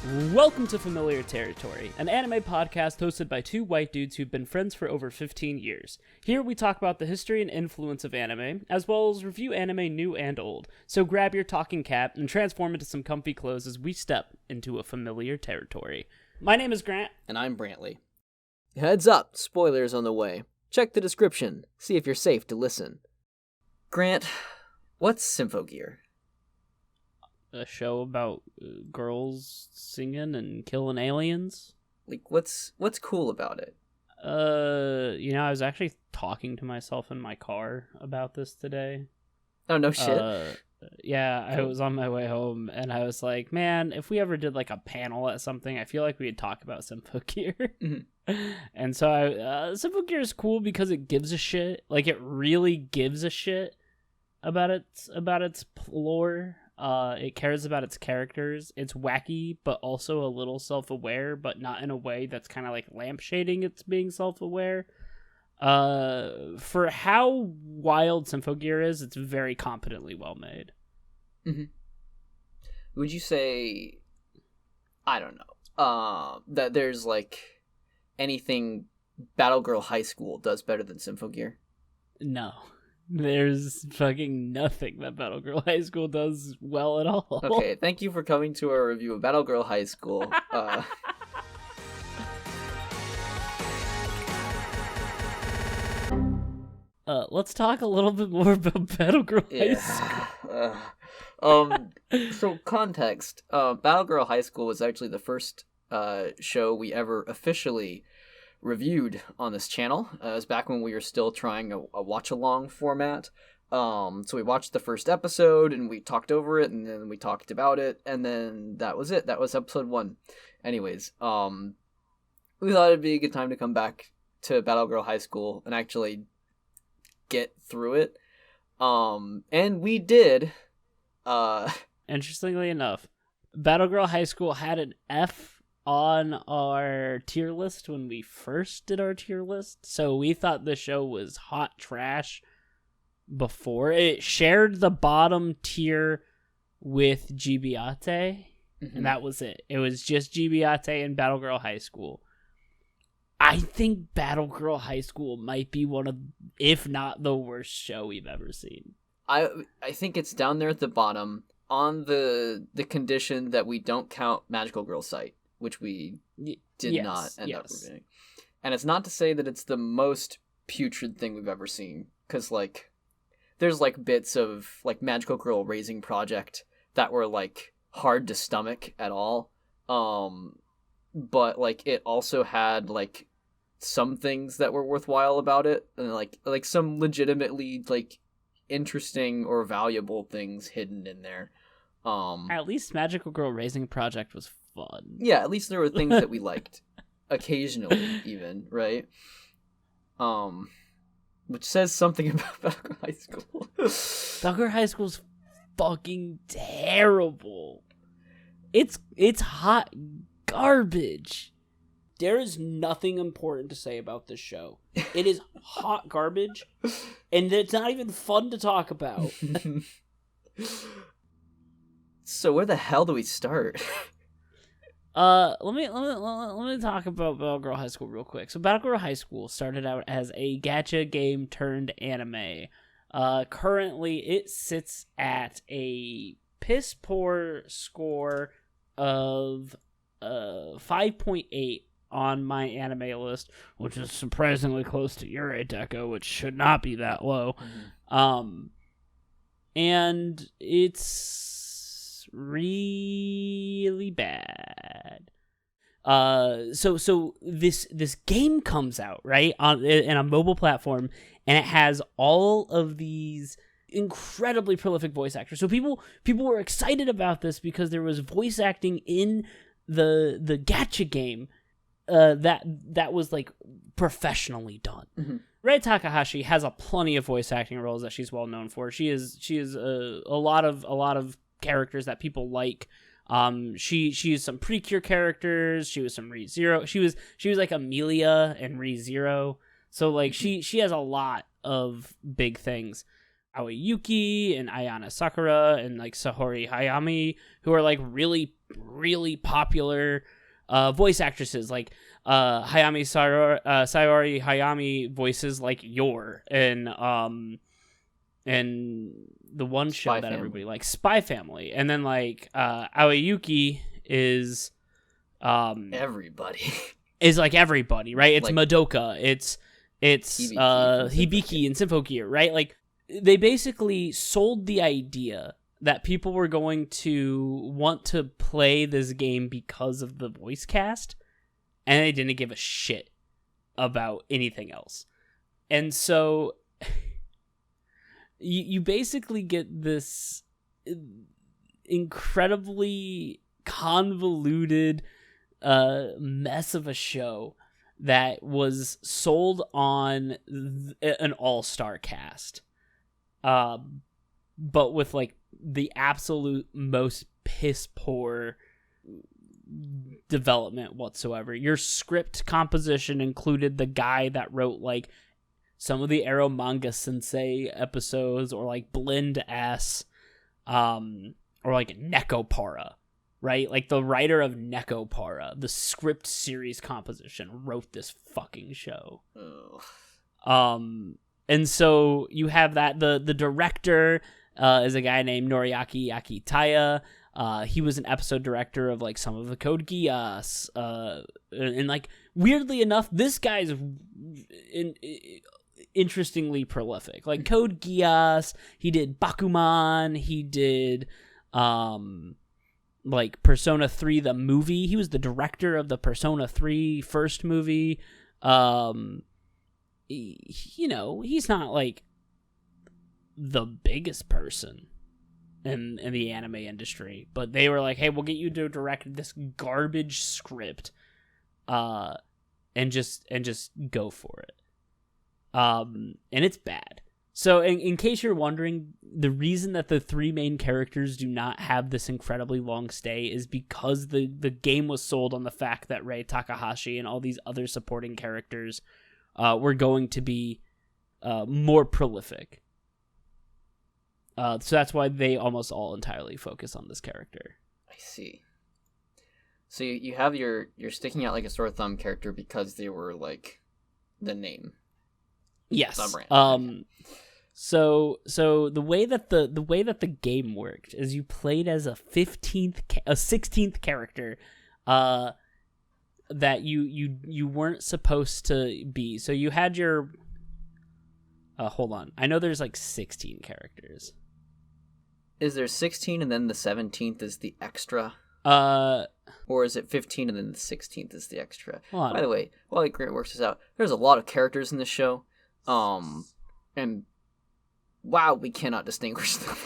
Welcome to Familiar Territory, an anime podcast hosted by two white dudes who've been friends for over 15 years. Here we talk about the history and influence of anime, as well as review anime new and old. So grab your talking cap and transform into some comfy clothes as we step into a familiar territory. My name is Grant. And I'm Brantley. Heads up, spoilers on the way. Check the description, see if you're safe to listen. Grant, what's Symphogear? A show about girls singing and killing aliens. Like, what's cool about it? I was actually talking to myself in my car about this today. Oh, no shit. Yeah, Cool. I was on my way home, and I was like, man, if we ever did, like, a panel at something, I feel like we'd talk about Symphogear. Mm-hmm. And so, Symphogear is cool because it gives a shit. Like, it really gives a shit about its lore. It cares about its characters. It's wacky, but also a little self-aware, but not in a way that's kind of like lampshading it's being self-aware. For how wild Symphogear is, it's very competently well made. Mm-hmm. Would you say, I don't know, that there's like anything Battle Girl High School does better than Symphogear? No. There's fucking nothing that Battle Girl High School does well at all. Okay, thank you for coming to our review of Battle Girl High School. Let's talk a little bit more about Battle Girl High School. So context, Battle Girl High School was actually the first show we ever officially reviewed on this channel. It was back when we were still trying a watch-along format. So we watched the first episode, and we talked over it, and then we talked about it, and then that was it. That was episode 1. Anyways, we thought it'd be a good time to come back to Battle Girl High School and actually get through it. And we did. Interestingly enough, Battle Girl High School had an F on our tier list when we first did our tier list, so we thought the show was hot trash before. It shared the bottom tier with Gibiate, and that was it. It was just Gibiate and Battle Girl High School. I think Battle Girl High School might be one of, if not the worst show we've ever seen. I think it's down there at the bottom on the condition that we don't count Magical Girl Sight, which we did not end up reviewing. And it's not to say that it's the most putrid thing we've ever seen, because, like, there's, like, bits of, like, Magical Girl Raising Project that were, like, hard to stomach at all. But, like, it also had, like, some things that were worthwhile about it, and, like some legitimately, like, interesting or valuable things hidden in there. At least Magical Girl Raising Project was fun. Yeah, at least there were things that we liked. Occasionally, even, right? Which says something about Battle Girl High School. Battle Girl High School's fucking terrible. It's hot garbage. There is nothing important to say about this show. It is hot garbage, and it's not even fun to talk about. So where the hell do we start? Let me talk about Battle Girl High School real quick. So Battle Girl High School started out as a gacha game turned anime. Currently it sits at a piss poor score of 5.8 on my anime list, which is surprisingly close to your Deco, which should not be that low. And it's really bad. So this game comes out, right, in a mobile platform, and it has all of these incredibly prolific voice actors. So people were excited about this because there was voice acting in the gacha game that was, like, professionally done. Rei Takahashi has a plenty of voice acting roles that she's well known for. She is a lot of characters that people like. She used some Precure characters. She was some ReZero. She was like Amelia and ReZero. So, like, she has a lot of big things. Aoi Yuki and Ayana Sakura and, like, Sahori Hayami, who are, like, really really popular voice actresses, like Hayami Sayori Hayami voices like Yor, and the one show Spy that Family. everybody likes, Spy Family, and then like Aoyuki is everybody. is like everybody, right? It's Like Madoka, it's Hibiki and Symphogear, right? Like they basically sold the idea that people were going to want to play this game because of the voice cast, and they didn't give a shit about anything else. And so you basically get this incredibly convoluted mess of a show that was sold on an all-star cast, but with like the absolute most piss poor development whatsoever. Your script composition included the guy that wrote like some of the Arrow Manga Sensei episodes, or like Blend S, or like Nekopara, right? Like the writer of Nekopara, the script series composition, wrote this fucking show. Ugh. And so you have that the director is a guy named Noriaki Akitaya. He was an episode director of like some of the Code Geass, and like weirdly enough, this guy's interestingly prolific. Like Code Geass, he did Bakuman, he did like Persona 3 the movie. He was the director of the Persona 3 first movie. He's not like the biggest person in the anime industry, but they were like, hey, we'll get you to direct this garbage script and just go for it. And it's bad. So in case you're wondering, the reason that the three main characters do not have this incredibly long stay is because the game was sold on the fact that Rei Takahashi and all these other supporting characters were going to be more prolific. So that's why they almost all entirely focus on this character. I see. So you have your sticking out like a sore thumb character because they were like the name. Yes. The So the way that the game worked is you played as a 16th character that you weren't supposed to be. So you had your hold on. I know there's like 16 characters. Is there 16 and then the 17th is the extra? Or is it 15 and then the 16th is the extra? By the way, while Grant works this out, there's a lot of characters in this show. And wow, we cannot distinguish them.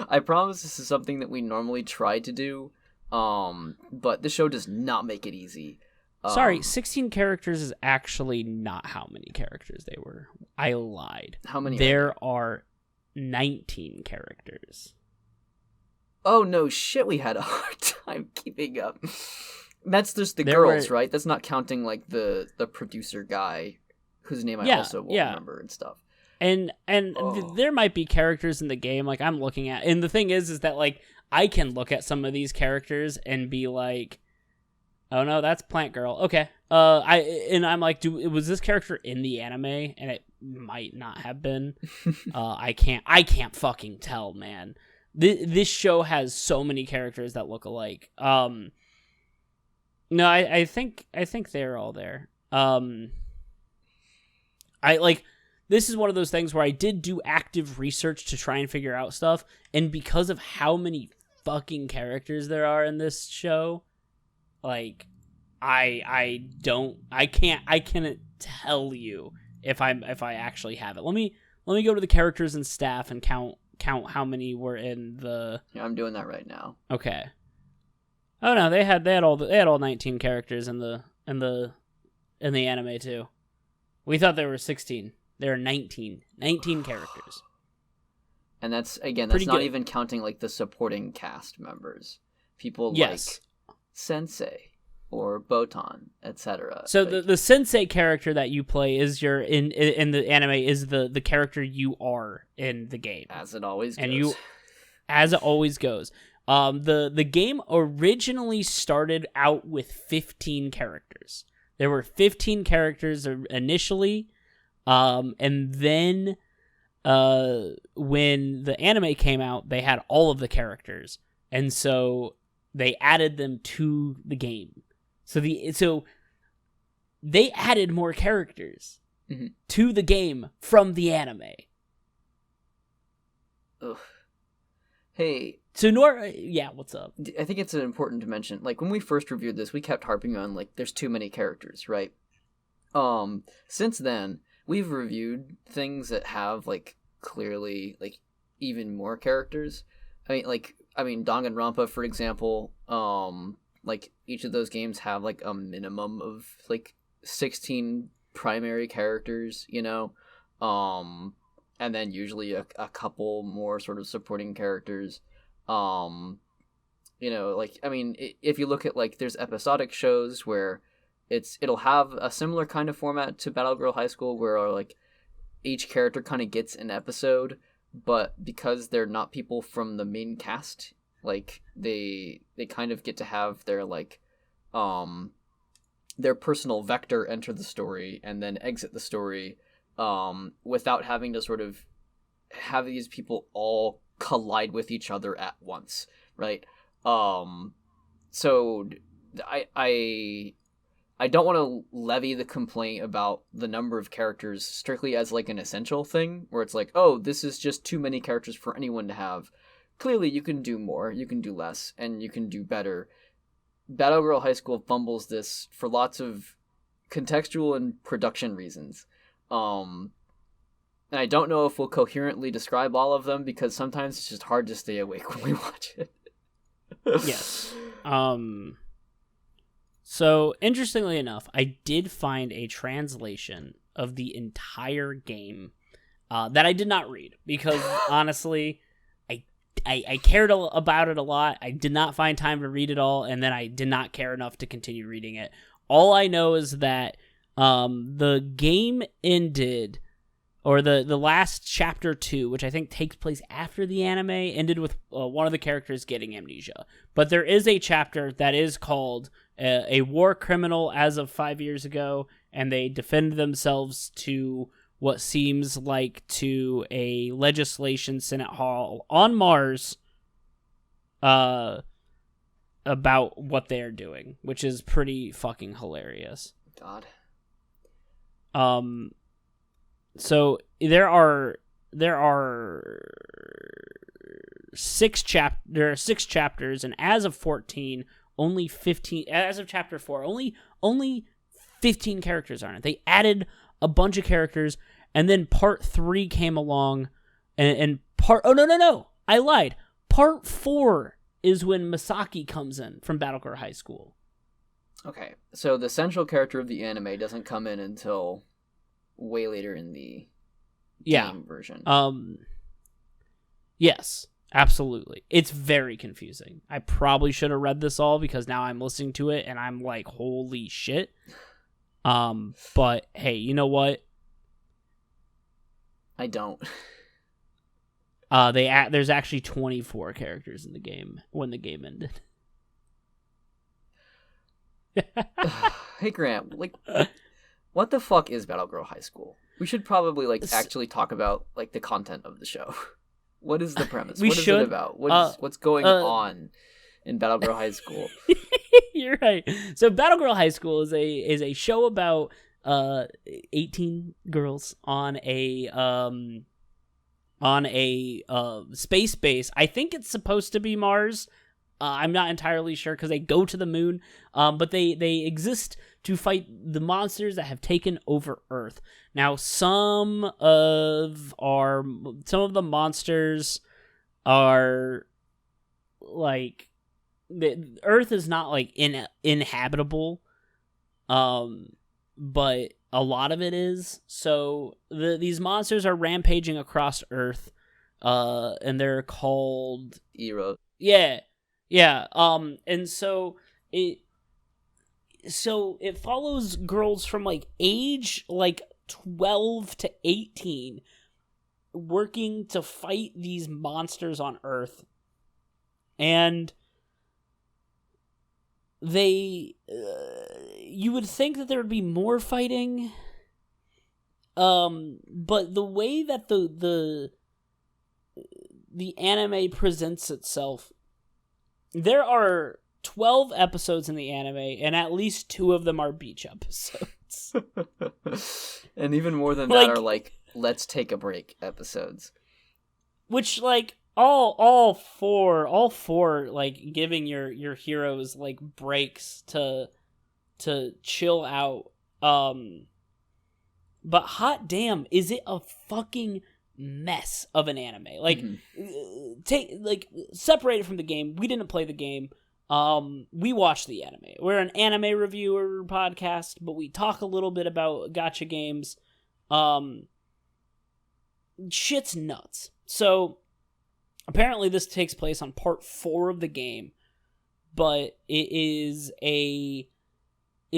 I promise this is something that we normally try to do, but the show does not make it easy. Sorry, 16 characters is actually not how many characters they were. I lied. How many? There are 19 characters. Oh no shit, we had a hard time keeping up. That's just the girls, right? That's not counting like the producer guy whose name I also won't remember and stuff. And there might be characters in the game like I'm looking at, and the thing is that like I can look at some of these characters and be like, oh no, that's Plant Girl. Okay. I'm like, was this character in the anime? And it might not have been. I can't fucking tell, man. This show has so many characters that look alike. No, I think they're all there. This is one of those things where I did do active research to try and figure out stuff, and because of how many fucking characters there are in this show, like I can't tell you if I actually have it. Let me go to the characters and staff and count how many were in the. Yeah, I'm doing that right now. Okay. Oh no, they had all 19 characters in the anime too. We thought there were 16. There are 19 characters. And that's not good. even counting like the supporting cast members. People like Sensei or Botan, etc. So the Sensei character that you play is your in the anime is the character you are in the game. As it always goes. And as it always goes. The game originally started out with 15 characters. There were 15 characters initially, and then when the anime came out, they had all of the characters, and so they added them to the game. So they added more characters to the game from the anime. Ugh. Hey. So yeah, what's up? I think it's important to mention, like, when we first reviewed this, we kept harping on, like, there's too many characters, right? Since then, we've reviewed things that have, like, clearly, like, even more characters. I mean, Danganronpa, for example, like, each of those games have, like, a minimum of, like, 16 primary characters, you know? And then usually a couple more sort of supporting characters. You know, like, I mean, if you look at, like, there's episodic shows where it'll have a similar kind of format to Battle Girl High School, where, like, each character kind of gets an episode, but because they're not people from the main cast, like, they kind of get to have their, like, their personal vector enter the story and then exit the story, without having to sort of have these people all collide with each other at once, right? So I don't want to levy the complaint about the number of characters strictly as, like, an essential thing, where it's like, oh, this is just too many characters for anyone to have. Clearly, you can do more, you can do less, and you can do better. Battle Girl High School fumbles this for lots of contextual and production reasons. And I don't know if we'll coherently describe all of them, because sometimes it's just hard to stay awake when we watch it. Yes. So, interestingly enough, I did find a translation of the entire game that I did not read, because honestly, I cared about it a lot. I did not find time to read it all, and then I did not care enough to continue reading it. All I know is that the game ended, or the last chapter 2, which I think takes place after the anime, ended with one of the characters getting amnesia. But there is a chapter that is called a war criminal as of 5 years ago, and they defend themselves to what seems like to a legislation Senate hall on Mars about what they're doing, which is pretty fucking hilarious. God. So there are 6 chapters, and as of 14, only 15. As of chapter 4, only 15 characters are in it. They added a bunch of characters, and then part 3 came along, and no, I lied. Part 4 is when Masaki comes in from Battle Girl High School. Okay, so the central character of the anime doesn't come in until way later in the game version. Yes, absolutely. It's very confusing. I probably should have read this all, because now I'm listening to it and I'm like, holy shit. But hey, you know what? I don't. There's actually 24 characters in the game when the game ended. Hey Grant, like, what the fuck is Battle Girl High School? We should probably, like, actually talk about, like, the content of the show. What is the premise? What is it about? What's going on in Battle Girl High School? You're right. So Battle Girl High School is a show about 18 girls on a space base. I think it's supposed to be Mars. I'm not entirely sure, because they go to the moon, but they exist to fight the monsters that have taken over Earth. Now, some of the monsters are like, the Earth is not like inhabitable, but a lot of it is. So these monsters are rampaging across Earth, and they're called Ero. Yeah. And so it follows girls from like age like 12 to 18 working to fight these monsters on Earth. And they you would think that there would be more fighting, but the way that the anime presents itself, there are 12 episodes in the anime, and at least 2 of them are beach episodes. And even more than that are like, let's take a break episodes. Which, like, all four like giving your heroes like breaks to chill out. But hot damn, is it a fucking mess of an anime. Like, separate it from the game. We didn't play the game. We watched the anime. We're an anime reviewer podcast, but we talk a little bit about gacha games. Shit's nuts. So, apparently this takes place on part 4 of the game, but it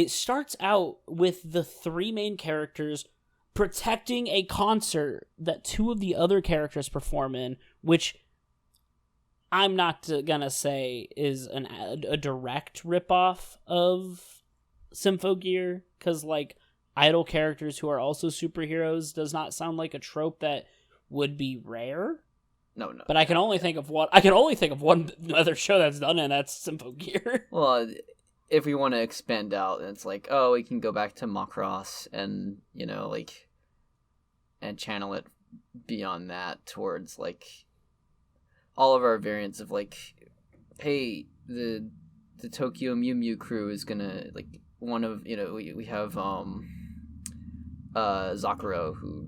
starts out with the 3 main characters protecting a concert that 2 of the other characters perform in, which I'm not gonna say is a direct ripoff of Symphogear, because, like, idol characters who are also superheroes does not sound like a trope that would be rare. No. But I can only think of one other show that's done it, and that's Symphogear. Well, if we want to expand out, it's like, oh, we can go back to Macross and, you know, like, and channel it beyond that towards, like, all of our variants of, like, hey, the Tokyo Mew Mew crew is gonna, like, one of, you know, we have Zakuro, who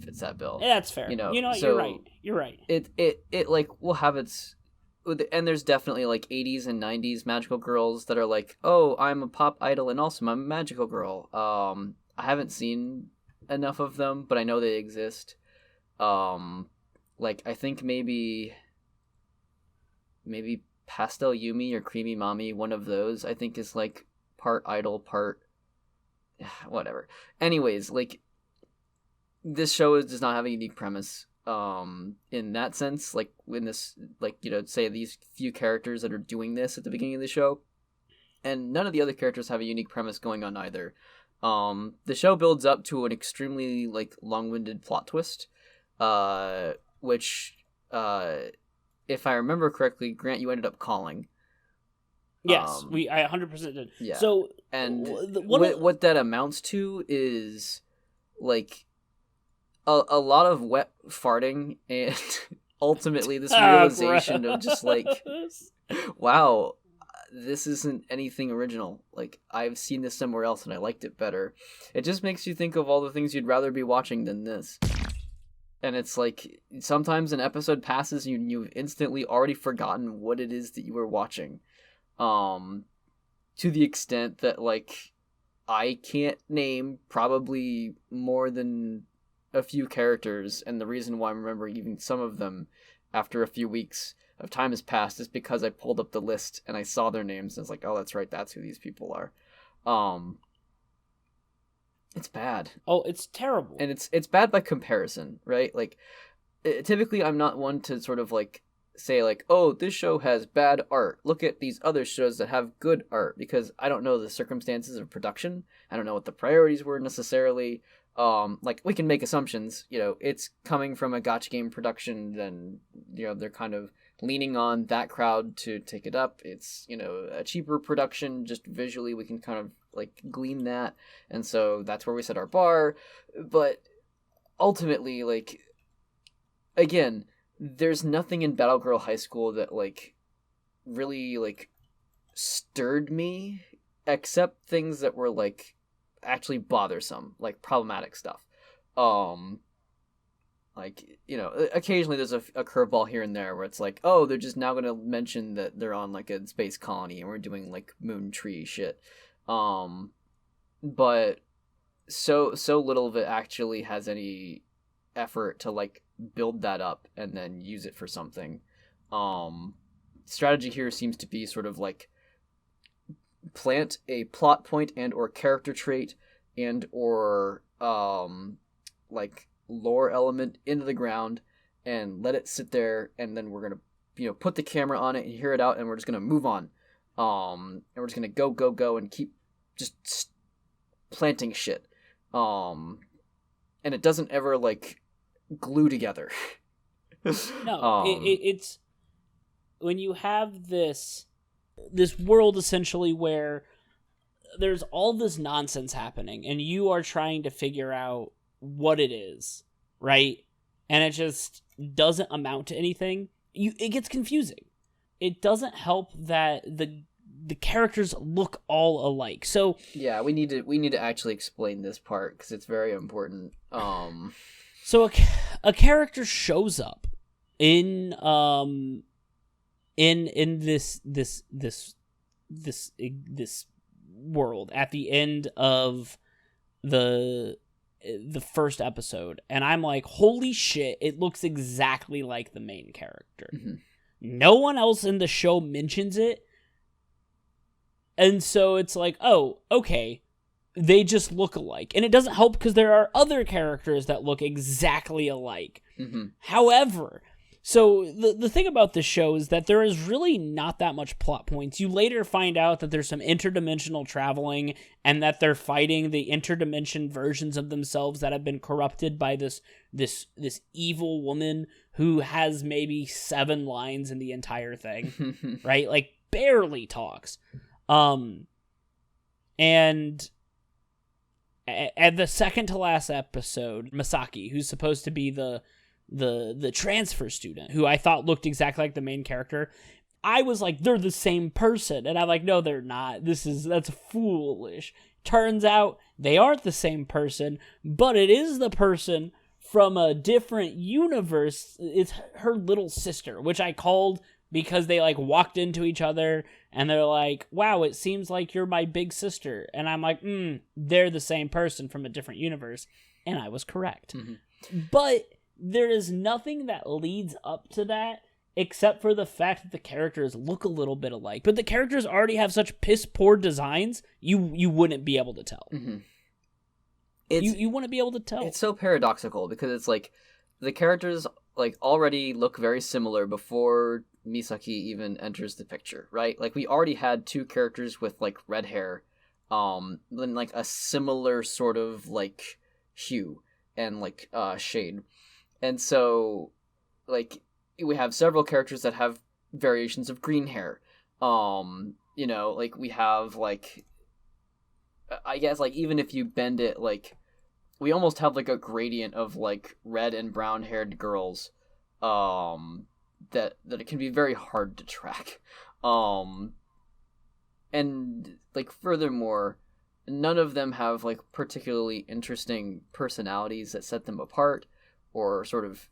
fits that bill. Yeah, that's fair. You know, so you're right. It like will have its, and there's definitely like 80s and 90s magical girls that are like, oh, I'm a pop idol and also I'm a magical girl. I haven't seen enough of them, but I know they exist. Like, I think maybe Pastel Yumi or Creamy Mommy, one of those, I think is like part idol, part whatever. Anyways, like, this show does not have a unique premise in that sense. Like, in this, like, you know, say these few characters that are doing this at the beginning of the show, and none of the other characters have a unique premise going on either. The show builds up to an extremely, like, long-winded plot twist, which, if I remember correctly, Grant, you ended up calling. Yes, I 100% did. Yeah. So, and what that amounts to is, like, a lot of wet farting and ultimately this realization of just, like, wow, this isn't anything original. Like, I've seen this somewhere else and I liked it better. It just makes you think of all the things you'd rather be watching than this. And it's like, sometimes an episode passes and you've instantly already forgotten what it is that you were watching. To the extent that, like, I can't name probably more than a few characters, and the reason why I'm remembering even some of them after a few weeks of time has passed is because I pulled up the list and I saw their names and I was like, oh, that's right, that's who these people are. It's bad. Oh, it's terrible. And it's bad by comparison, right? Like, typically I'm not one to sort of, like, say, like, oh, this show has bad art, look at these other shows that have good art, because I don't know the circumstances of production. I don't know what the priorities were necessarily. Like, we can make assumptions, you know, it's coming from a gacha game production, then, you know, they're kind of leaning on that crowd to take it up. It's, you know, a cheaper production, just visually we can kind of, like, glean that, and so that's where we set our bar. But ultimately, like, again, there's nothing in Battle Girl High School that, like, really, like, stirred me, except things that were, like, actually bothersome, like problematic stuff. Like, you know, occasionally there's a curveball here and there where it's like, oh, they're just now going to mention that they're on, like, a space colony and we're doing, like, moon tree shit. But so little of it actually has any effort to, like, build that up and then use it for something. Strategy here seems to be sort of like plant a plot point and or character trait and or like lore element into the ground and let it sit there, and then we're gonna put the camera on it and hear it out, and we're just gonna move on. And we're just gonna go and keep just planting shit. And it doesn't ever like glue together. No, it's when you have this world essentially where there's all this nonsense happening and you are trying to figure out what it is, right? And it just doesn't amount to anything. It gets confusing. It doesn't help that the characters look all alike. So yeah, we need to actually explain this part because it's very important. So a character shows up in this world at the end of the first episode, and I'm like, holy shit, it looks exactly like the main character. Mm-hmm. No one else in the show mentions it, and so it's like, oh, okay, they just look alike. And it doesn't help because there are other characters that look exactly alike. Mm-hmm. However, so the thing about this show is that there is really not that much plot points. You later find out that there's some interdimensional traveling and that they're fighting the interdimension versions of themselves that have been corrupted by this evil woman who has maybe 7 lines in the entire thing, right? Like barely talks. And at the second to last episode, Masaki, who's supposed to be the transfer student, who I thought looked exactly like the main character, I was like, they're the same person, and I'm like, no, they're not. That's foolish. Turns out they aren't the same person, but it is the person from a different universe. It's her little sister, which I called because they like walked into each other and they're like, wow, it seems like you're my big sister. And I'm like, they're the same person from a different universe. And I was correct. Mm-hmm. But there is nothing that leads up to that except for the fact that the characters look a little bit alike. But the characters already have such piss poor designs, you wouldn't be able to tell. Mm-hmm. You wouldn't be able to tell. It's so paradoxical because it's like the characters like already look very similar before Misaki even enters the picture, right? Like we already had 2 characters with like red hair, then like a similar sort of like hue and like shade. And so like we have several characters that have variations of green hair. Like we have like, I guess like even if you bend it, like we almost have like a gradient of like red and brown haired girls, that it can be very hard to track. And like furthermore, none of them have like particularly interesting personalities that set them apart or sort of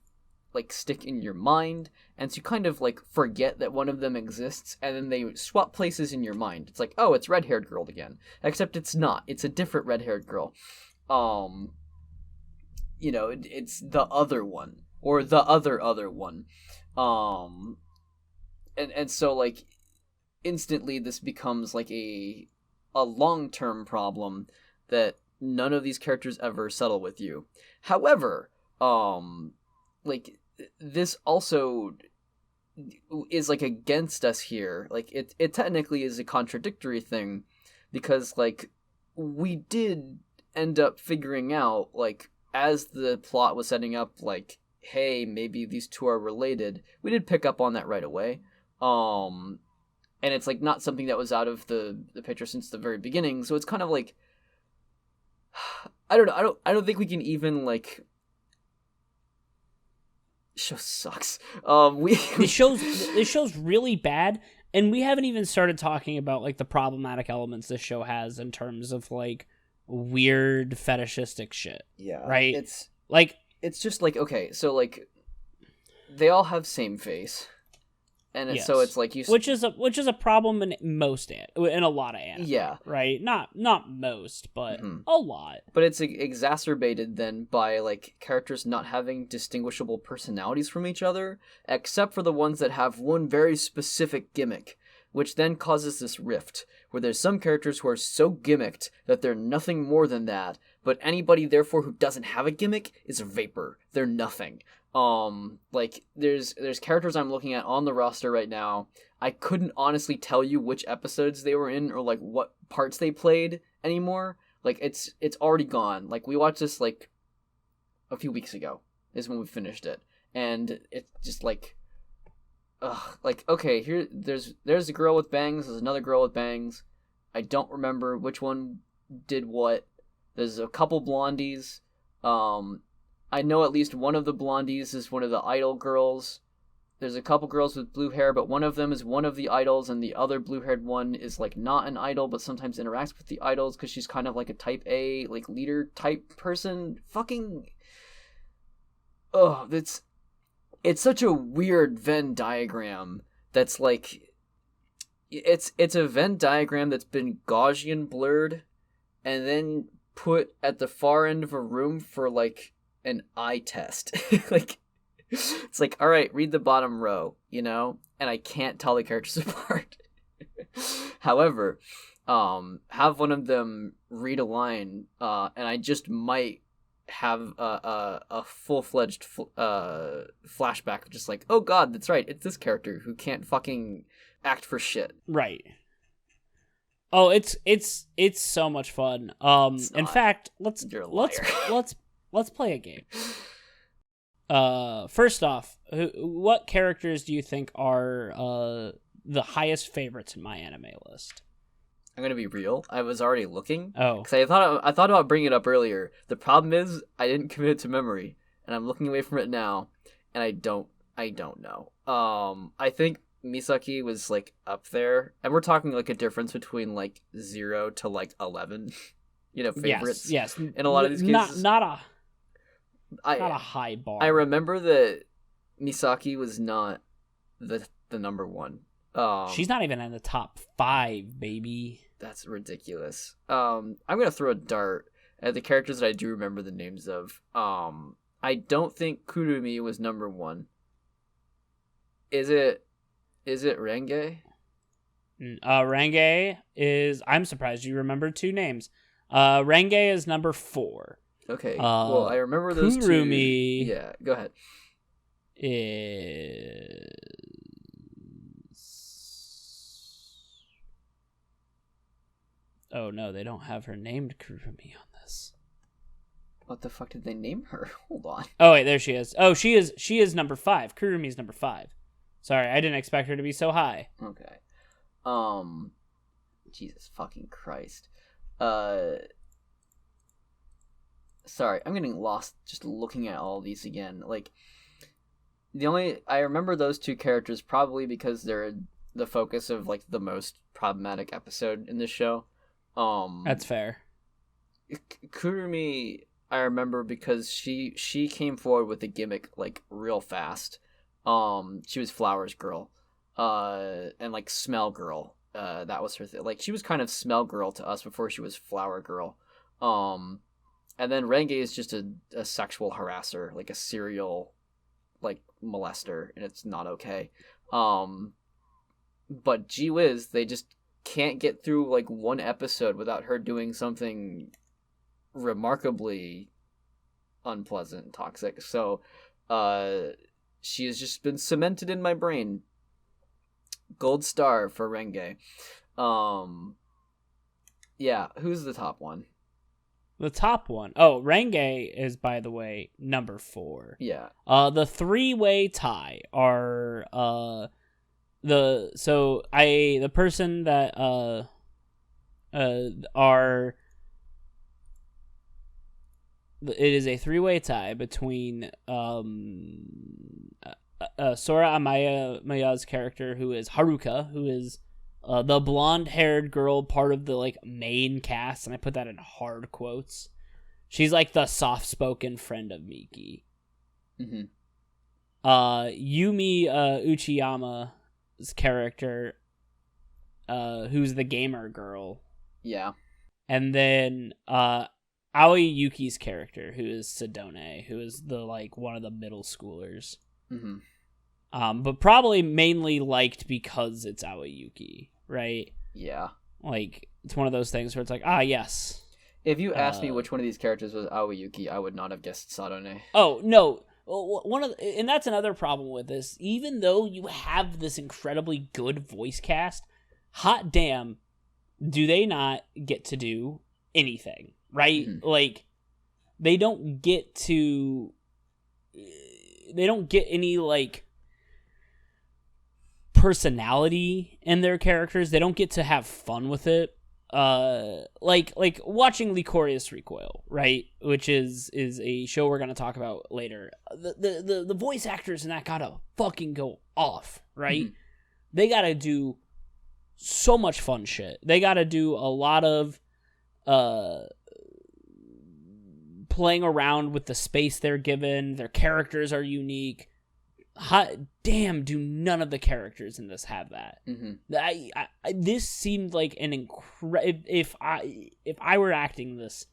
like stick in your mind, and so you kind of like forget that one of them exists, and then they swap places in your mind. It's like, oh, it's red-haired girl again, except it's not. It's a different red-haired girl. It's the other one or the other one. And so like instantly this becomes like a long-term problem that none of these characters ever settle with you. However, like this also is like against us here. Like it technically is a contradictory thing because like we did end up figuring out like as the plot was setting up like, hey, maybe these 2 are related. We did pick up on that right away. And it's like not something that was out of the picture since the very beginning. So it's kind of like I don't know. I don't think we can even like. Show sucks. This show's really bad, and we haven't even started talking about like the problematic elements this show has in terms of like weird fetishistic shit. Yeah, right. It's just like, okay, so like they all have same face, and so it's like which is a problem in in a lot of anime. Yeah, right. Not most, but a lot. But it's exacerbated then by like characters not having distinguishable personalities from each other, except for the ones that have one very specific gimmick, which then causes this rift where there's some characters who are so gimmicked that they're nothing more than that, but anybody therefore who doesn't have a gimmick is a vapor. They're nothing. Like there's characters I'm looking at on the roster right now. I couldn't honestly tell you which episodes they were in or like what parts they played anymore. Like it's already gone. Like we watched this like a few weeks ago is when we finished it, and it's just like, ugh. Like okay, here there's a girl with bangs. There's another girl with bangs. I don't remember which one did what. There's a couple blondies. I know at least one of the blondies is one of the idol girls. There's a couple girls with blue hair, but one of them is one of the idols, and the other blue-haired one is like not an idol, but sometimes interacts with the idols because she's kind of like a type A, like leader type person. Fucking, oh, it's such a weird Venn diagram. That's like, it's a Venn diagram that's been Gaussian blurred, and then put at the far end of a room for like an eye test. Like it's like, all right, read the bottom row, you know, and I can't tell the characters apart. However, have one of them read a line, and I just might have a full-fledged flashback, just like, oh god, that's right, it's this character who can't fucking act for shit. Right. Oh, it's so much fun. In fact, let's play a game. First off, what characters do you think are the highest favorites in my anime list? I'm gonna be real. I was already looking. Oh, because I thought about bringing it up earlier. The problem is I didn't commit it to memory, and I'm looking away from it now, and I don't know. I think Misaki was like up there, and we're talking like a difference between like 0 to like 11, you know, favorites. Yes. In a lot of these cases, not a high bar. I remember that Misaki was not the number one. She's not even in the top 5, baby. That's ridiculous. I'm gonna throw a dart at the characters that I do remember the names of. I don't think Kurumi was number 1. Is it Renge? Renge is... I'm surprised you remember 2 names. Renge is number 4. Okay, well, I remember those Kurumi 2. Yeah, go ahead. Is... Oh no, they don't have her named Kurumi on this. What the fuck did they name her? Hold on. Oh wait, there she is. Oh, she is number 5. Kurumi's number 5. Sorry, I didn't expect her to be so high. Okay. Jesus fucking Christ. Sorry, I'm getting lost just looking at all these again. Like, I remember those 2 characters probably because they're the focus of like the most problematic episode in this show. That's fair. Kurumi, I remember because she came forward with the gimmick like real fast. She was Flowers Girl, and like Smell Girl. That was her thing. Like she was kind of Smell Girl to us before she was Flower Girl. And then Renge is just a sexual harasser, like a serial, like molester, and it's not okay. But gee whiz, they just can't get through like one episode without her doing something remarkably unpleasant and toxic. So, she has just been cemented in my brain. Gold star for Renge. Yeah, who's the top one? The top one. Oh, Renge is, by the way, number 4. Yeah. The 3-way tie are the person that are it is a 3-way tie between Sora Amaya's character, who is Haruka, who is the blonde-haired girl, part of the like main cast, and I put that in hard quotes. She's like the soft-spoken friend of Miki. Mm-hmm. Yumi Uchiyama's character, who's the gamer girl. Yeah. And then Aoi Yuki's character, who is Sedone, who is the like one of the middle schoolers. Mm-hmm. But probably mainly liked because it's Aoi Yuki, right? Yeah. Like, it's one of those things where it's like, yes. If you asked me which one of these characters was Aoi Yuki, I would not have guessed Sadone. Oh, no. and that's another problem with this. Even though you have this incredibly good voice cast, hot damn, do they not get to do anything, right? Mhm. Like, they don't get any, like, personality in their characters. They don't get to have fun with it. Like watching Licorious Recoil, right? Which is a show we're gonna talk about later. The voice actors in that gotta fucking go off, right? Mhm. They gotta do so much fun shit. They gotta do a lot of playing around with the space they're given. Their characters are unique. Hot damn, do none of the characters in this have that? Mhm. This seemed like an if I were acting this,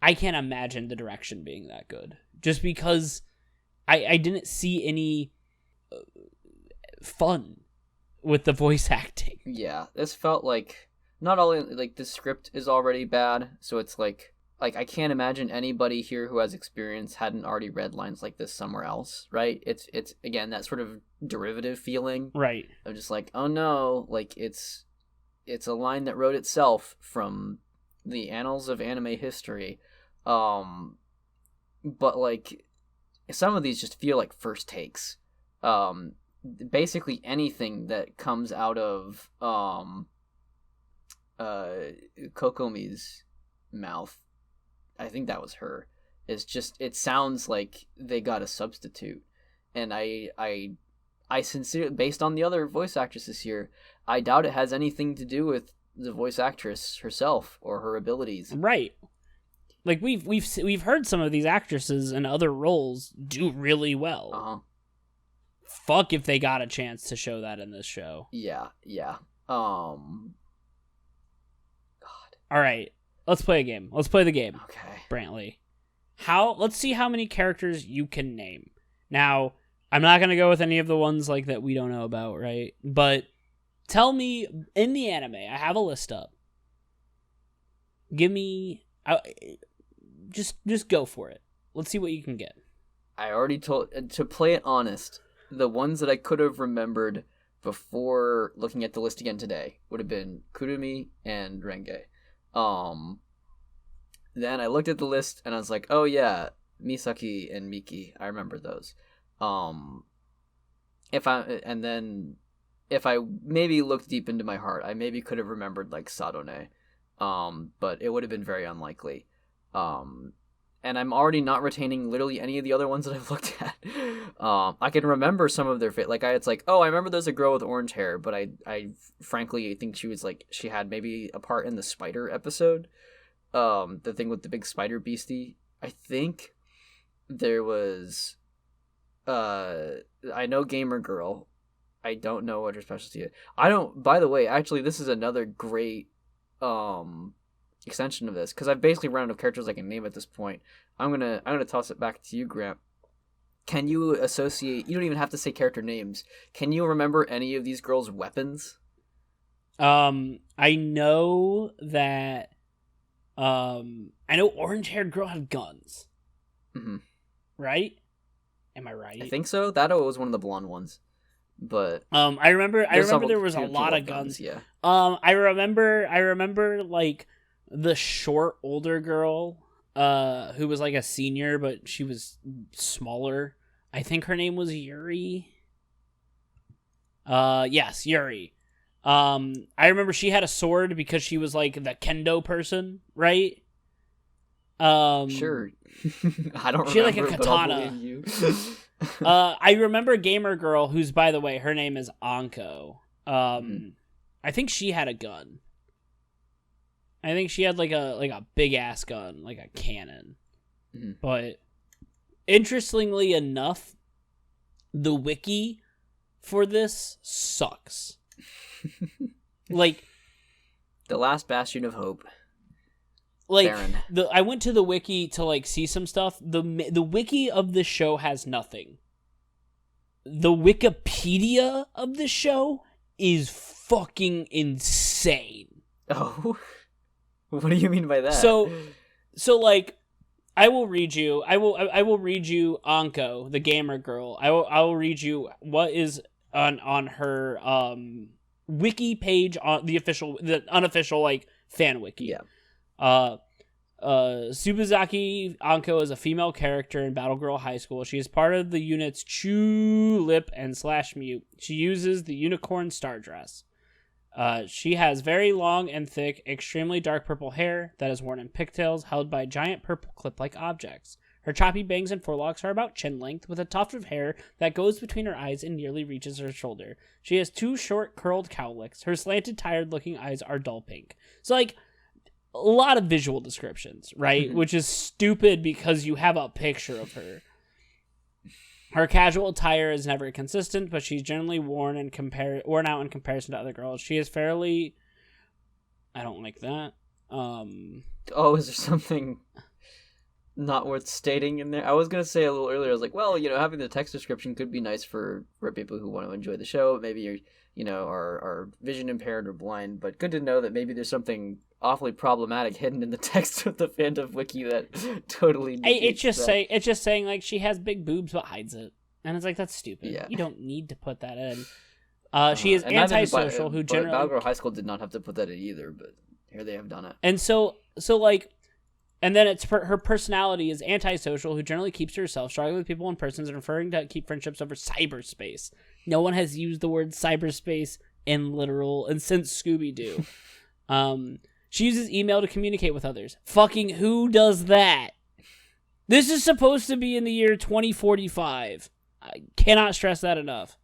I can't imagine the direction being that good. Just because I didn't see any fun with the voice acting. Yeah, this felt like not only like the script is already bad, so it's like I can't imagine anybody here who has experience hadn't already read lines like this somewhere else, right? It's again that sort of derivative feeling, Right? of just like, oh no, like it's a line that wrote itself from the annals of anime history, but like some of these just feel like first takes. Basically anything that comes out of Kokomi's mouth, I think that was her, is just, it sounds like they got a substitute. And I sincerely, based on the other voice actresses here, I doubt it has anything to do with the voice actress herself or her abilities. Right. Like we've heard some of these actresses in other roles do really well. Uh-huh. Fuck if they got a chance to show that in this show. Yeah. God. All right, let's play a game. Let's play the game. Okay. Brantley. Let's see how many characters you can name. Now, I'm not going to go with any of the ones like that we don't know about, right? But tell me, in the anime, I have a list up. Give me just go for it. Let's see what you can get. I already told, to play it honest, the ones that I could have remembered before looking at the list again today would have been Kurumi and Renge. Then I looked at the list and I was like, oh yeah, Misaki and Miki, I remember those. If I maybe looked deep into my heart, I maybe could have remembered like Sadone. But it would have been very unlikely. And I'm already not retaining literally any of the other ones that I've looked at. I can remember some of their it's like, oh, I remember there's a girl with orange hair, but I frankly think she was like, she had maybe a part in the spider episode. The thing with the big spider beastie. I think there was, I know Gamer Girl. I don't know what her specialty is. By the way, actually, this is another great, extension of this, because I've basically run out of characters I can name at this point. I'm gonna toss it back to you, Grant. Can you associate? You don't even have to say character names. Can you remember any of these girls' weapons? I know that. I know orange-haired girl had guns. Mm-hmm. Right? Am I right? I think so. That was one of the blonde ones. But I remember there was a lot of guns. Yeah. I remember like the short older girl who was like a senior, but she was smaller. I think her name was Yuri. Yes, Yuri. I remember she had a sword because she was like the kendo person, right? Sure. I don't remember. She had like a katana. I remember Gamer Girl, who's, by the way, her name is Anko. I think she had a gun. I think she had like a big ass gun, like a cannon. Mm-hmm. But interestingly enough, the wiki for this sucks. Like the last bastion of hope. Like Baron. I went to the wiki to like see some stuff. The wiki of this show has nothing. The Wikipedia of this show is fucking insane. Oh, what do you mean by that? So like, I will read you. I will read you Anko, the gamer girl. I will read you what is on her wiki page, on the unofficial like fan wiki. Yeah. Subazaki Anko is a female character in Battle Girl High School. She is part of the units Chew, Lip, and Slash Mute. She uses the Unicorn Star Dress. She has very long and thick, extremely dark purple hair that is worn in pigtails held by giant purple clip-like objects. Her choppy bangs and forelocks are about chin length, with a tuft of hair that goes between her eyes and nearly reaches her shoulder. She has 2 short, curled cowlicks. Her slanted, tired-looking eyes are dull pink. So, like, a lot of visual descriptions, right? Which is stupid because you have a picture of her. Her casual attire is never consistent, but she's generally worn out in comparison to other girls. She is fairly... I don't like that. Oh, is there something not worth stating in there? I was going to say a little earlier, I was like, well, having the text description could be nice for people who want to enjoy the show. Maybe you're, are vision impaired or blind, but good to know that maybe there's something awfully problematic hidden in the text of the fandom wiki that totally it's just saying like she has big boobs but hides it, and it's like, that's stupid. Yeah. You don't need to put that in. She is antisocial, who generally... Battle Girl High School did not have to put that in either, but here they have done it. And so like, and then her personality is antisocial, who generally keeps to herself, struggling with people in persons, and preferring to keep friendships over cyberspace. No one has used the word cyberspace and since Scooby-Doo. She uses email to communicate with others. Fucking who does that? This is supposed to be in the year 2045. I cannot stress that enough.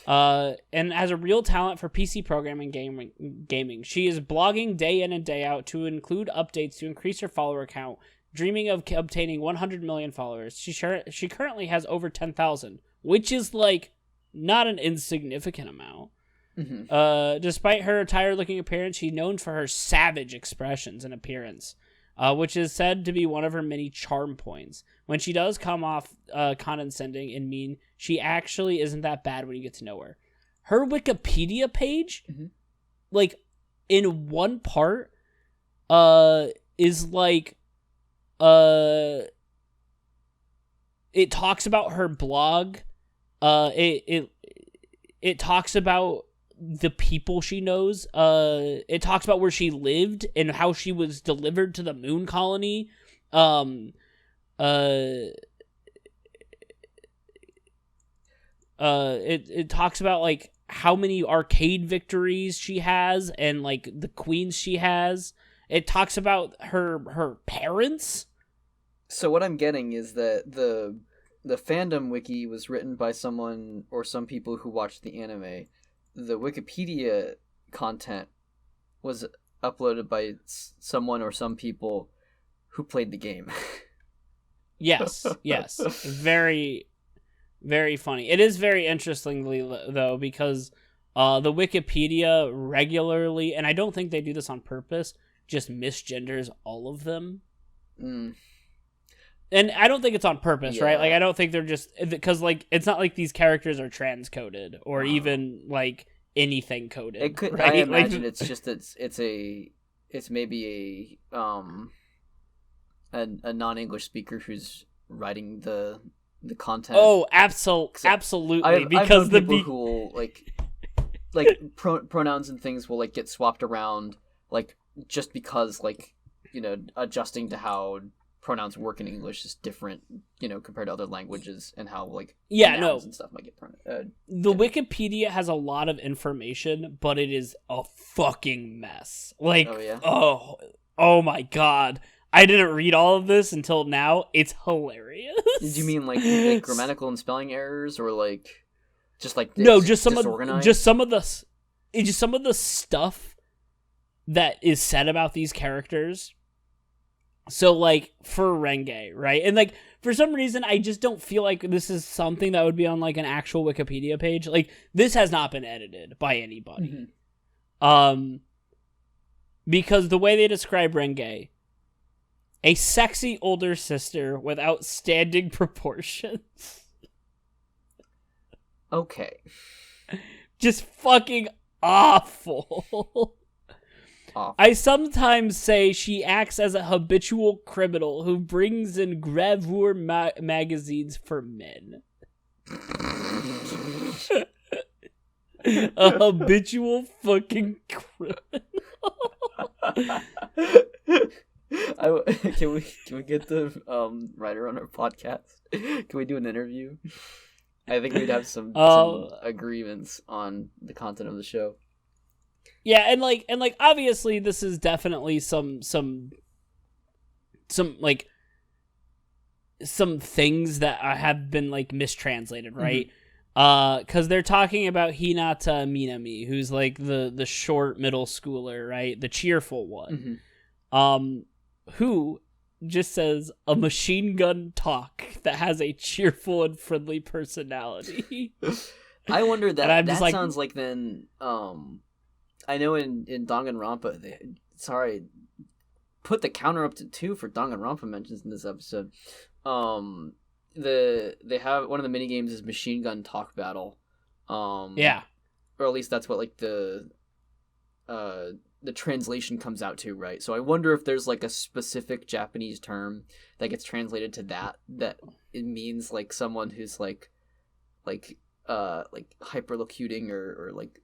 And has a real talent for PC programming gaming. She is blogging day in and day out to include updates to increase her follower count, dreaming of obtaining 100 million followers. She currently has over 10,000, which is like not an insignificant amount. Mm-hmm. Despite her tired-looking appearance, she's known for her savage expressions and appearance, which is said to be one of her many charm points. When she does come off condescending and mean, she actually isn't that bad when you get to know her. Her Wikipedia page, like, in one part, is like, it talks about her blog. It talks about the people she knows. It talks about where she lived and how she was delivered to the moon colony. It talks about like how many arcade victories she has and like the queens she has. It talks about her parents. So what I'm getting is that the fandom wiki was written by someone or some people who watched the anime. The Wikipedia content was uploaded by someone or some people who played the game. Yes. Very, very funny. It is very interestingly, though, because the Wikipedia regularly, and I don't think they do this on purpose, just misgenders all of them. And I don't think it's on purpose, right? Like, I don't think they're just... Because, like, it's not like these characters are transcoded or even, like, anything coded. It could, right? I imagine like, it's just... It's maybe a non-English speaker who's writing the content. Oh, absolutely. Because the people who will, like pronouns and things will, like, get swapped around, like, just because, like, adjusting to how pronouns work in English is different, compared to other languages, and how, like, nouns and stuff might get pronounced. Wikipedia has a lot of information, but it is a fucking mess. Like, oh my god. I didn't read all of this until now. It's hilarious. Did you mean like grammatical and spelling errors, or like just like no, just some of the stuff that is said about these characters. So, like, for Renge, right? And, like, for some reason, I just don't feel like this is something that would be on, like, an actual Wikipedia page. Like, this has not been edited by anybody. Mm-hmm. Because the way they describe Renge, a sexy older sister with outstanding proportions. Okay. Just fucking awful. off. I sometimes say she acts as a habitual criminal who brings in gravure magazines for men. A habitual fucking criminal. Can we get the writer on our podcast? Can we do an interview? I think we'd have some agreements on the content of the show. Yeah, and like obviously this is definitely some like some things that have been like mistranslated, right? Because they're talking about Hinata Minami, who's like the short middle schooler, right? The cheerful one. Who just says a machine gun talk that has a cheerful and friendly personality. I wonder that sounds like then I know in Danganronpa put the counter up to 2 for Danganronpa mentions in this episode. They have one of the mini games is machine gun talk battle. Yeah. Or at least that's what like the translation comes out to, right? So I wonder if there's like a specific Japanese term that gets translated to that it means like someone who's like hyperlocuting or like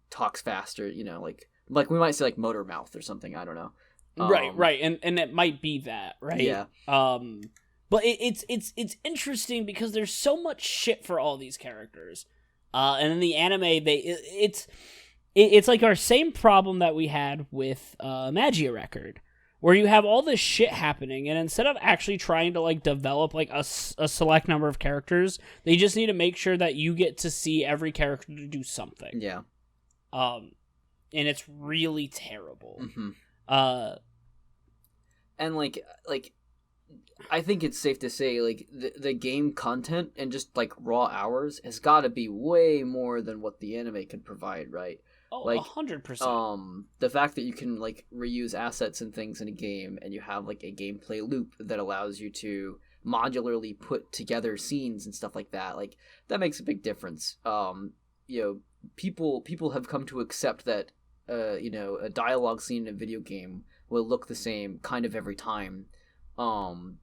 talks faster, you know, like we might say like motor mouth or something, I don't know. Right. And it might be that, right? Yeah. But it's interesting because there's so much shit for all these characters. And in the anime it's like our same problem that we had with Magia Record, where you have all this shit happening, and instead of actually trying to like develop like a select number of characters, they just need to make sure that you get to see every character to do something. Yeah. And it's really terrible. And like I think it's safe to say like the game content and just like raw hours has got to be way more than what the anime can provide, right? Oh, like 100%. The fact that you can like reuse assets and things in a game, and you have like a gameplay loop that allows you to modularly put together scenes and stuff like that, like that makes a big difference. You know, people have come to accept that you know, a dialogue scene in a video game will look the same kind of every time. And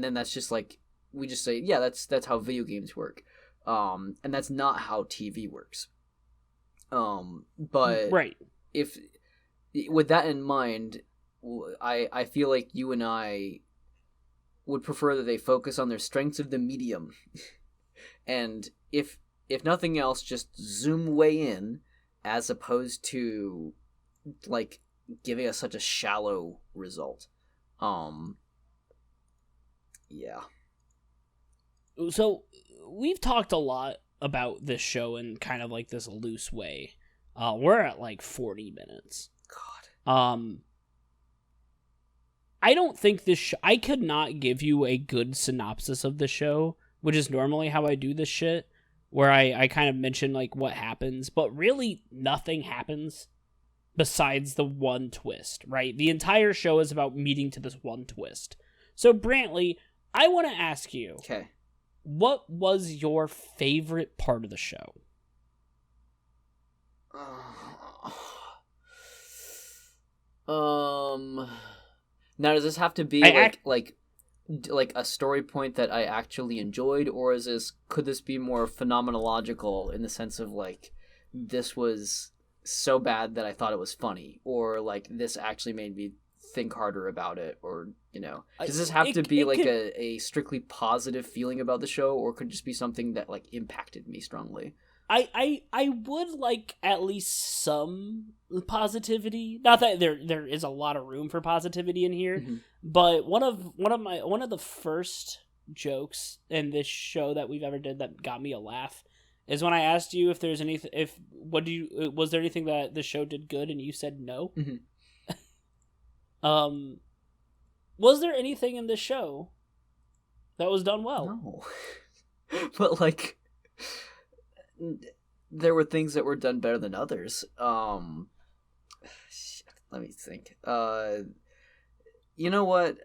then that's just like we just say, yeah, that's how video games work. And that's not how TV works. But right. If with that in mind, I feel like you and I would prefer that they focus on their strengths of the medium, and if nothing else, just zoom way in, as opposed to like giving us such a shallow result. Yeah. So we've talked a lot about this show in kind of like this loose way. We're at like 40 minutes. God. I don't think this I could not give you a good synopsis of the show, which is normally how I do this shit, where I kind of mention like what happens, but really nothing happens besides the one twist, right? The entire show is about meeting to this one twist. So Brantley, I want to ask you, okay, what was your favorite part of the show? Now does this have to be like a story point that I actually enjoyed, or could this be more phenomenological in the sense of like this was so bad that I thought it was funny, or like this actually made me think harder about it, or you know, does this have to be like a strictly positive feeling about the show, or could it just be something that like impacted me strongly? I would like at least some positivity. Not that there is a lot of room for positivity in here, but one of the first jokes in this show that we've ever did that got me a laugh is when I asked you if there's anything, was there anything that the show did good, and you said no. Was there anything in this show that was done well? No. But like, there were things that were done better than others. Let me think. You know what?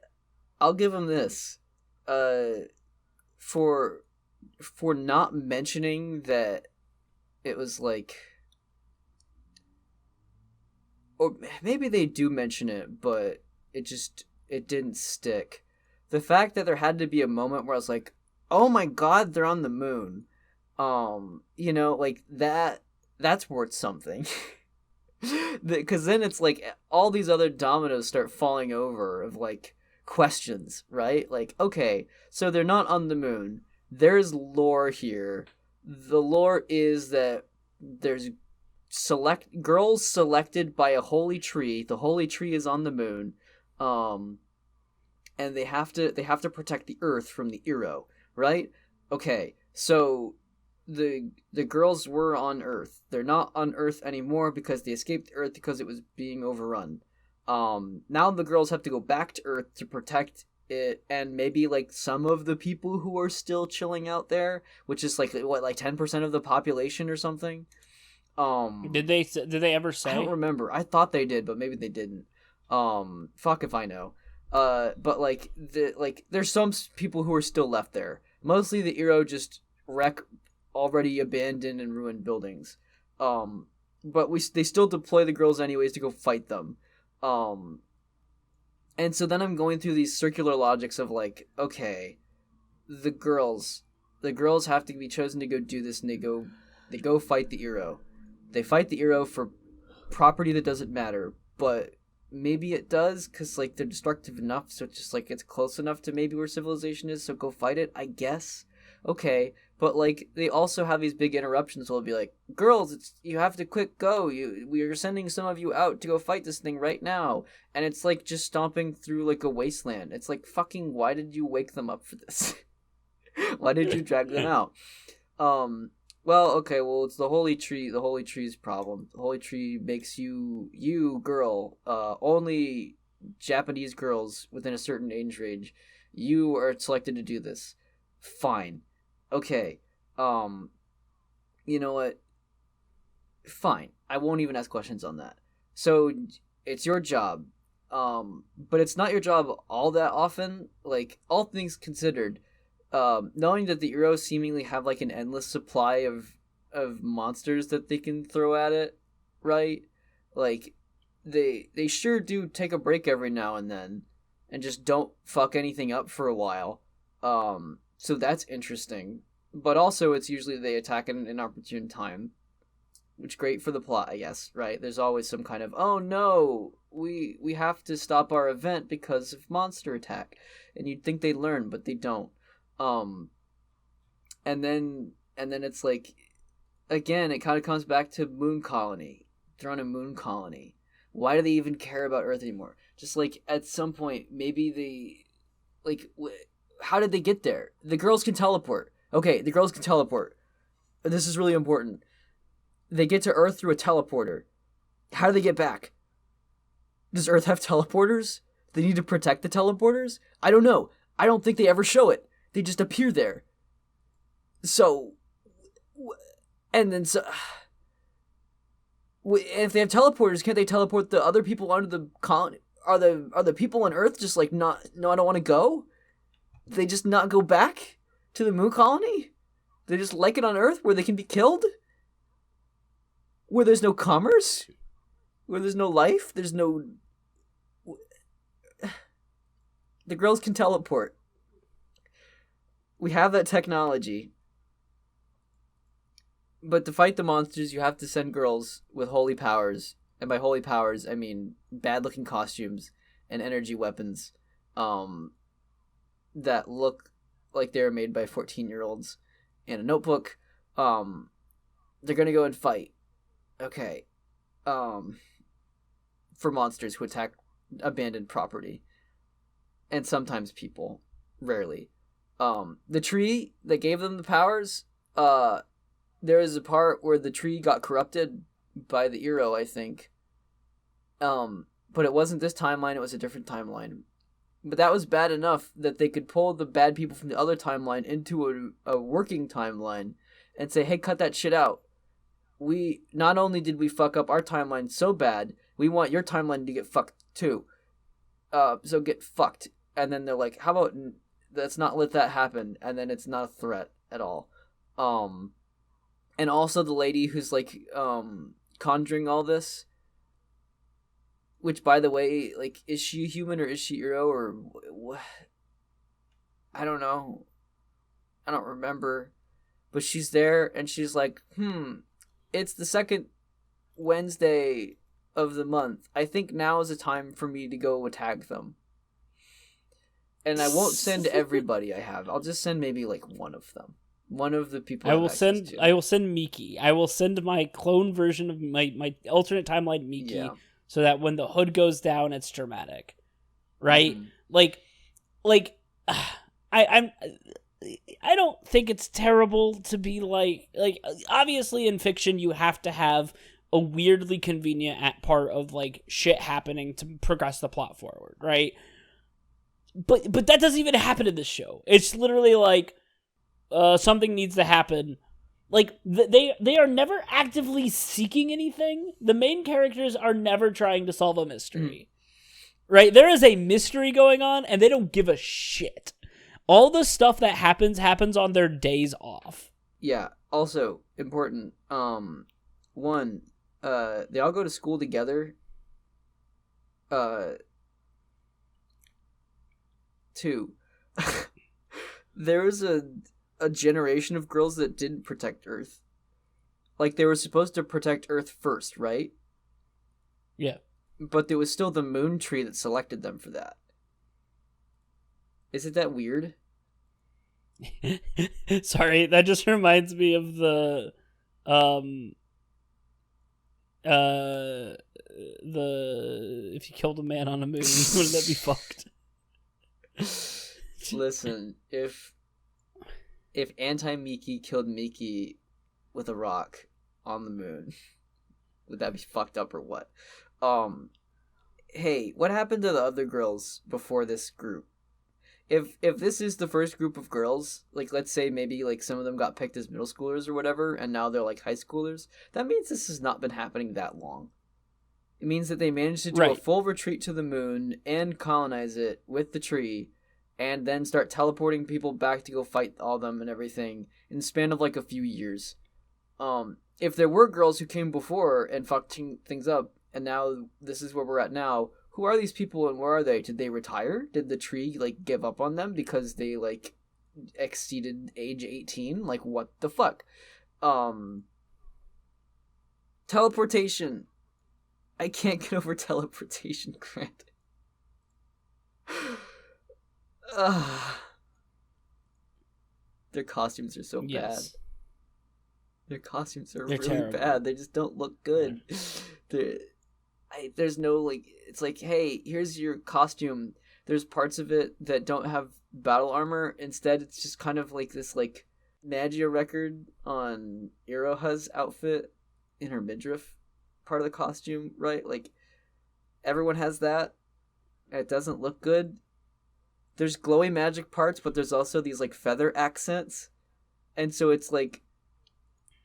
I'll give him this. For not mentioning that it was like or maybe they do mention it, but it didn't stick. The fact that there had to be a moment where I was like, "Oh my god, they're on the moon." Like that's worth something. Because then it's like all these other dominoes start falling over of like questions, right? Like, okay, so they're not on the moon. There's lore here. The lore is that there's girls selected by a holy tree. The holy tree is on the moon, um, and they have to protect the Earth from the Eero, right? Okay, so the girls were on Earth. They're not on Earth anymore because they escaped Earth because it was being overrun. Now the girls have to go back to Earth to protect it, and maybe like some of the people who are still chilling out there, which is like what, like 10% of the population or something. Did they ever say? I don't remember. I thought they did, but maybe they didn't. Fuck if I know. But there's some people who are still left there. Mostly the Eero just wreck already abandoned and ruined buildings. But they still deploy the girls anyways to go fight them. And so then I'm going through these circular logics of like, okay, the girls have to be chosen to go do this, and they go fight the Eero. They fight the Eero for property that doesn't matter, but maybe it does because like they're destructive enough, so it's just like it's close enough to maybe where civilization is, so go fight it, I guess. Okay, but like they also have these big interruptions where they'll be like, girls, you have to quick go, we are sending some of you out to go fight this thing right now, and it's like just stomping through like a wasteland. It's like, fucking, why did you wake them up for this? Why did you drag them out? Well, okay, well, it's the holy tree. The holy tree's problem. The holy tree makes you girl, only Japanese girls within a certain age range, you are selected to do this. Fine. Okay. You know what? Fine. I won't even ask questions on that. So, it's your job. But it's not your job all that often. Like, all things considered, knowing that the Eero seemingly have like an endless supply of monsters that they can throw at it, right? Like they sure do take a break every now and then and just don't fuck anything up for a while. So that's interesting. But also it's usually they attack in an opportune time, which great for the plot, I guess, right? There's always some kind of, oh no, we have to stop our event because of monster attack. And you'd think they learn, but they don't. And then it's like, again, it kind of comes back to moon colony. They're on a moon colony. Why do they even care about Earth anymore? Just like at some point, maybe they, like, how did they get there? The girls can teleport. Okay, the girls can teleport. This is really important. They get to Earth through a teleporter. How do they get back? Does Earth have teleporters? They need to protect the teleporters? I don't know. I don't think they ever show it. They just appear there. So, and then so, if they have teleporters, can't they teleport the other people onto the colony? Are the people on Earth just like, not? No, I don't want to go. They just not go back to the moon colony. They just like it on Earth where they can be killed, where there's no commerce, where there's no life. There's no. The girls can teleport. We have that technology. But to fight the monsters, you have to send girls with holy powers. And by holy powers, I mean bad-looking costumes and energy weapons that look like they were made by 14-year-olds and a notebook. They're going to go and fight. Okay. For monsters who attack abandoned property. And sometimes people. Rarely. The tree that gave them the powers, there is a part where the tree got corrupted by the Eero, I think. But it wasn't this timeline, it was a different timeline. But that was bad enough that they could pull the bad people from the other timeline into a working timeline and say, hey, cut that shit out. Not only did we fuck up our timeline so bad, we want your timeline to get fucked too. So get fucked. And then they're like, how about let's not let that happen, and then it's not a threat at all. And also the lady who's like conjuring all this, which, by the way, like, is she human or is she Eero or what? I don't know. I don't remember. But she's there and she's like, it's the second Wednesday of the month. I think now is the time for me to go attack them. And I won't send everybody I have. I'll just send maybe like one of them. One of the people I will send Miki. I will send my clone version of my alternate timeline Miki, so that when the hood goes down, it's dramatic, right? I don't think it's terrible to be like obviously in fiction you have to have a weirdly convenient part of like shit happening to progress the plot forward, right? But that doesn't even happen in this show. It's literally like something needs to happen. Like they are never actively seeking anything. The main characters are never trying to solve a mystery. Right? There is a mystery going on and they don't give a shit. All the stuff that happens on their days off. Yeah. Also important. One, they all go to school together. Two, there was a generation of girls that didn't protect Earth. Like, they were supposed to protect Earth first, right? Yeah. But it was still the moon tree that selected them for that. Isn't that weird? Sorry, that just reminds me of the if you killed a man on a moon, wouldn't that be fucked? Listen, if Anti-Miki killed Miki with a rock on the moon, would that be fucked up or what? Hey, what happened to the other girls before this group? If this is the first group of girls, like, let's say maybe like some of them got picked as middle schoolers or whatever, and now they're like high schoolers, that means this has not been happening that long. It means that they managed to do a full retreat to the moon and colonize it with the tree, and then start teleporting people back to go fight all them and everything in the span of like a few years. If there were girls who came before and fucked things up, and now this is where we're at now, who are these people and where are they? Did they retire? Did the tree like give up on them because they like exceeded age 18? Like, what the fuck? Teleportation. I can't get over teleportation, Grant. Their costumes are so bad. Their costumes are really terrible. Bad. They just don't look good. There's no, like, it's like, hey, here's your costume. There's parts of it that don't have battle armor. Instead, it's just kind of like this, like, Magia record on Iroha's outfit in her midriff part of the costume, right? Like, everyone has that. It doesn't look good. There's glowy magic parts, but there's also these, like, feather accents. And so it's, like,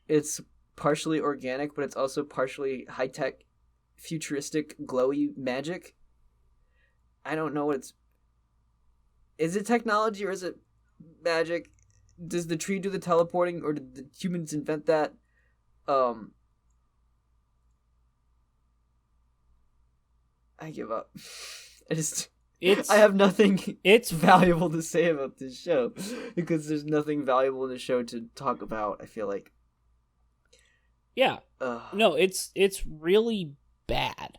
it's partially organic, but it's also partially high-tech, futuristic, glowy magic. I don't know what it's... Is it technology or is it magic? Does the tree do the teleporting, or did the humans invent that? I give up. I have nothing valuable to say about this show, because there's nothing valuable in the show to talk about, I feel like. Yeah. No, it's really bad.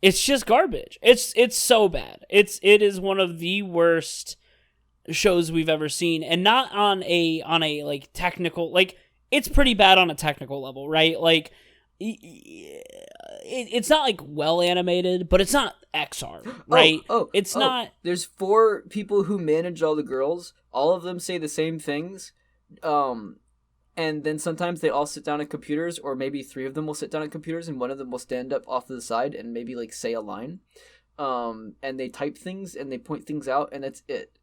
It's just garbage. It's so bad. It is one of the worst shows we've ever seen, and not on a like technical, like, it's pretty bad on a technical level, right? Like, it's not like well animated, but it's not XR, right? It's not. There's 4 people who manage all the girls. All of them say the same things. And then sometimes they all sit down at computers, or maybe 3 of them will sit down at computers, and one of them will stand up off to the side and maybe like say a line. And they type things and they point things out, and that's it.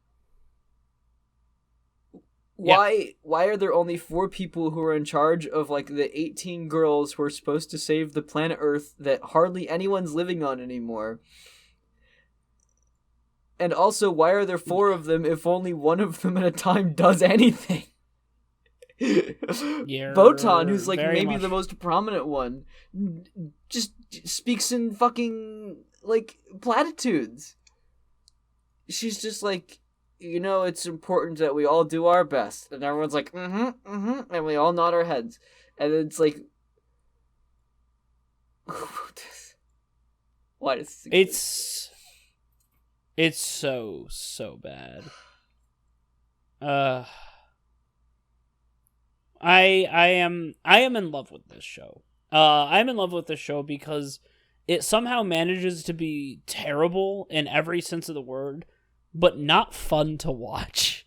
Why are there only 4 people who are in charge of like the 18 girls who are supposed to save the planet Earth that hardly anyone's living on anymore? And also, why are there 4 of them if only one of them at a time does anything? Botan, who's like maybe the most prominent one, just speaks in fucking, like, platitudes. She's just like, it's important that we all do our best. And everyone's like, and we all nod our heads. And it's like, why does this exist? It's so bad. I am in love with this show. I'm in love with this show because it somehow manages to be terrible in every sense of the word, but not fun to watch.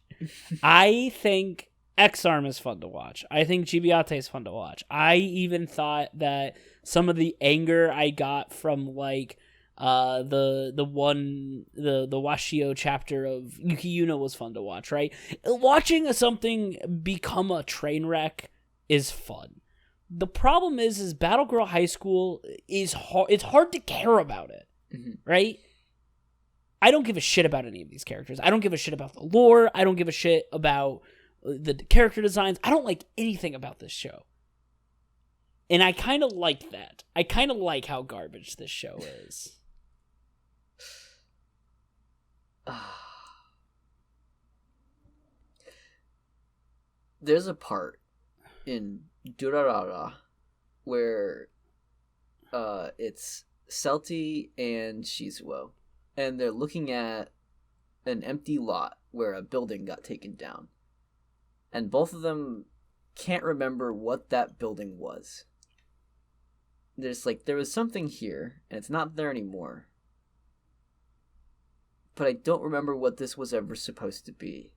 I think X-Arm is fun to watch. I think Gibiate is fun to watch. I even thought that some of the anger I got from, like, the Washio chapter of Yuki Yuno was fun to watch, right? Watching something become a train wreck is fun. The problem is Battle Girl High School is hard. It's hard to care about it, right? I don't give a shit about any of these characters. I don't give a shit about the lore. I don't give a shit about the character designs. I don't like anything about this show. And I kind of like that. I kind of like how garbage this show is. There's a part in Durarara where it's Celti and Shizuo, and they're looking at an empty lot where a building got taken down, and both of them can't remember what that building was. There's like, there was something here and it's not there anymore, but I don't remember what this was ever supposed to be.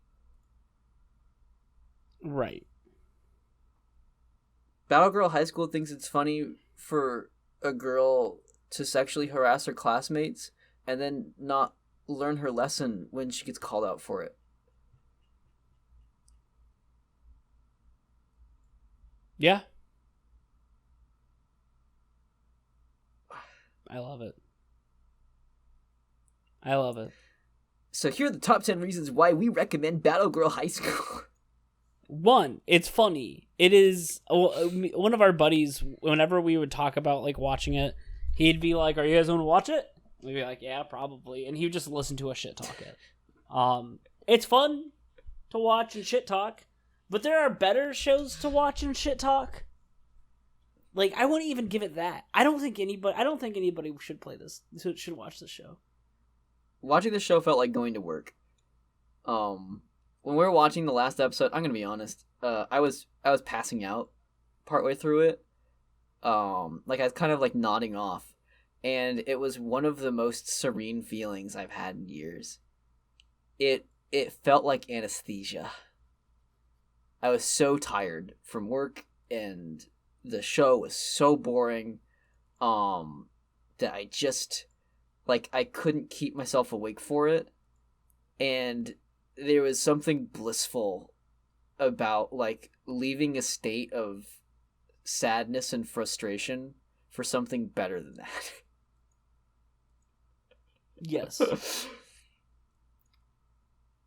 Right. Battle Girl High School thinks it's funny for a girl to sexually harass her classmates and then not learn her lesson when she gets called out for it. Yeah. I love it. I love it. So here are the top 10 reasons why we recommend Battle Girl High School. 1, it's funny. It is, one of our buddies, whenever we would talk about, like, watching it, he'd be like, "Are you guys going to watch it?" We'd be like, "Yeah, probably." And he would just listen to us shit talk it. It's fun to watch and shit talk, but there are better shows to watch and shit talk. Like, I wouldn't even give it that. I don't think anybody should play this. Should watch this show. Watching the show felt like going to work. When we were watching the last episode, I'm gonna be honest. I was passing out partway through it. Like, I was kind of like nodding off, and it was one of the most serene feelings I've had in years. It felt like anesthesia. I was so tired from work, and the show was so boring, that I just, like, I couldn't keep myself awake for it, and there was something blissful about, like, leaving a state of sadness and frustration for something better than that. Yes.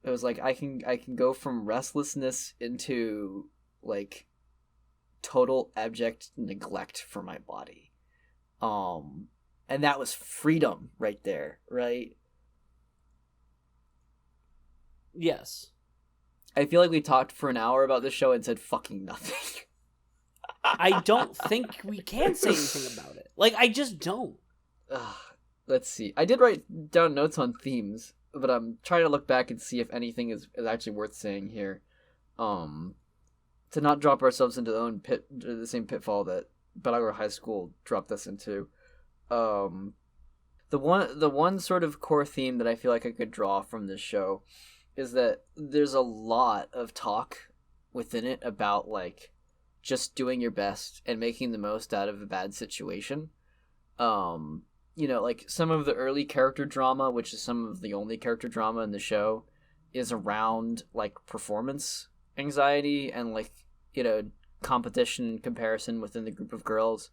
It was like, I can go from restlessness into, like, total abject neglect for my body. And that was freedom right there, right? Yes. I feel like we talked for an hour about this show and said fucking nothing. I don't think we can say anything about it. Like, I just don't. Let's see. I did write down notes on themes, but I'm trying to look back and see if anything is actually worth saying here. To not drop ourselves into the same pitfall that Battle Girl High School dropped us into. The one sort of core theme that I feel like I could draw from this show is that there's a lot of talk within it about, like, just doing your best and making the most out of a bad situation. Like, some of the early character drama, which is some of the only character drama in the show, is around, like, performance anxiety and, like, competition and comparison within the group of girls.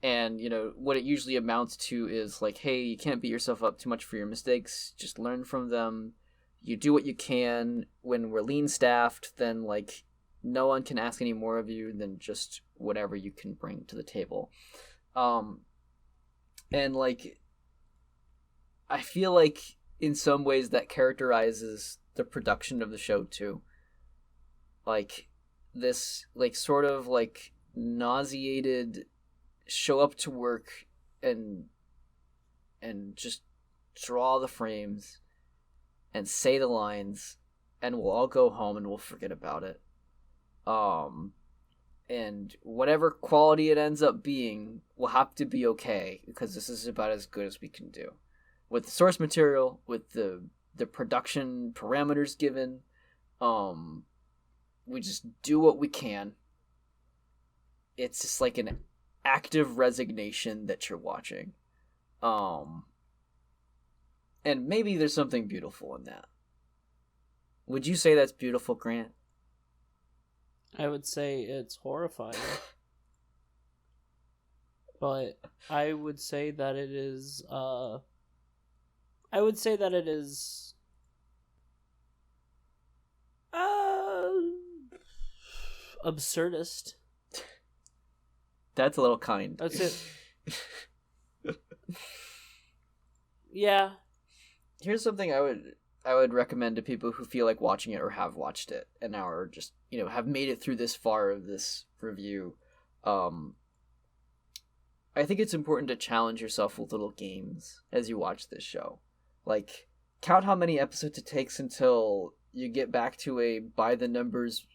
And, what it usually amounts to is, like, hey, you can't beat yourself up too much for your mistakes. Just learn from them. You do what you can. When we're lean staffed, then, like, no one can ask any more of you than just whatever you can bring to the table. And like, I feel like in some ways that characterizes the production of the show too. Like, this like sort of like nauseated show up to work and just draw the frames and say the lines, and we'll all go home and we'll forget about it. And whatever quality it ends up being will have to be okay, because this is about as good as we can do with the source material, with the production parameters given. We just do what we can. It's just like an active resignation that you're watching. And maybe there's something beautiful in that. Would you say that's beautiful, Grant? I would say it's horrifying. But I would say that it is absurdist. That's a little kind. That's it. Yeah. Here's something I would recommend to people who feel like watching it or have watched it and now are just, have made it through this far of this review. I think it's important to challenge yourself with little games as you watch this show. Like, count how many episodes it takes until you get back to a by the numbers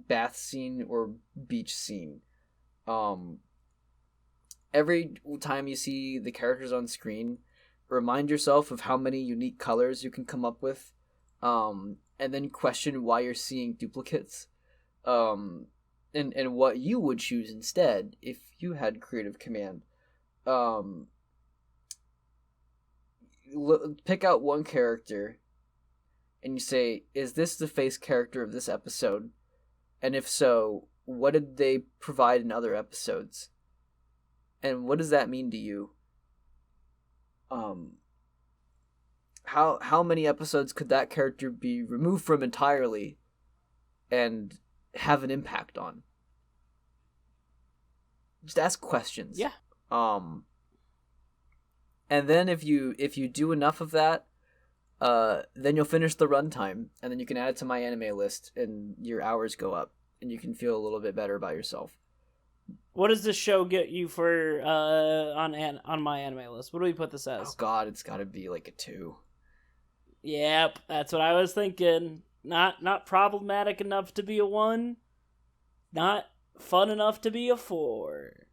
bath scene or beach scene. Every time you see the characters on screen, remind yourself of how many unique colors you can come up with, and then question why you're seeing duplicates, and what you would choose instead if you had creative command. Pick out one character, and you say, is this the face character of this episode? And if so, what did they provide in other episodes? And what does that mean to you? How many episodes could that character be removed from entirely and have an impact on? Just ask questions. Yeah. And then if you do enough of that, then you'll finish the runtime, and then you can add it to my anime list, and your hours go up, and you can feel a little bit better about yourself. What does this show get you for on my anime list? What do we put this as? Oh God, it's got to be like a 2. Yep, that's what I was thinking. Not problematic enough to be a 1. Not fun enough to be a 4.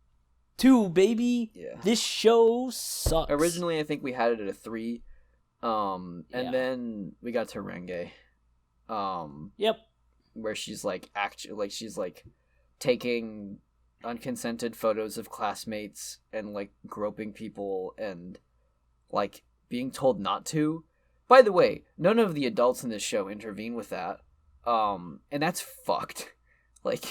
2, baby. Yeah. This show sucks. Originally, I think we had it at a 3. And then we got to Renge. Yep. Where she's like she's like taking unconsented photos of classmates and like groping people and like being told not to. By the way, none of the adults in this show intervene with that. And that's fucked. Like,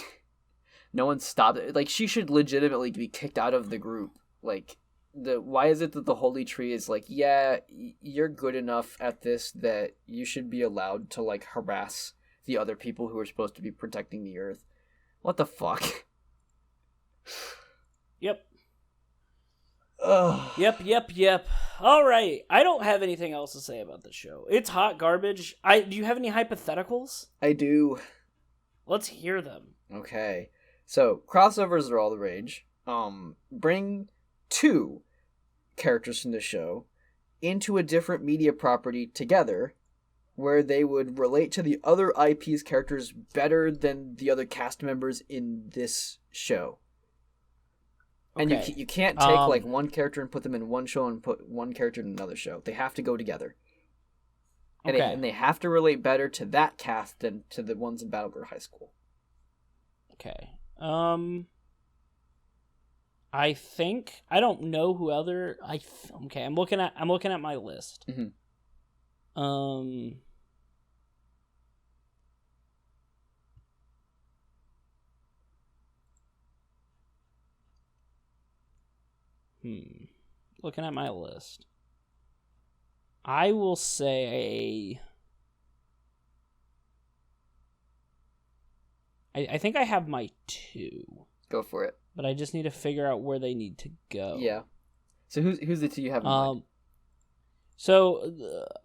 no one stopped it. Like, she should legitimately be kicked out of the group. Like, why is it that the Holy Tree is like, yeah, you're good enough at this that you should be allowed to like harass the other people who are supposed to be protecting the Earth? What the fuck? Yep. Ugh. Yep. All right. I don't have anything else to say about this show. It's hot garbage. Do you have any hypotheticals? I do. Let's hear them. Okay. So, crossovers are all the rage. Bring 2 characters from the show into a different media property together where they would relate to the other IP's characters better than the other cast members in this show. And Okay. you can't take like one character and put them in one show and put one character in another show. They have to go together. Okay. And they have to relate better to that cast than to the ones in Battle Girl High School. Okay. I think I don't know who other okay. I'm looking at my list. Mm-hmm. Looking at my list, I will say I think I have my 2. Go for it. But I just need to figure out where they need to go. Yeah. So who's the 2 you have in mind? So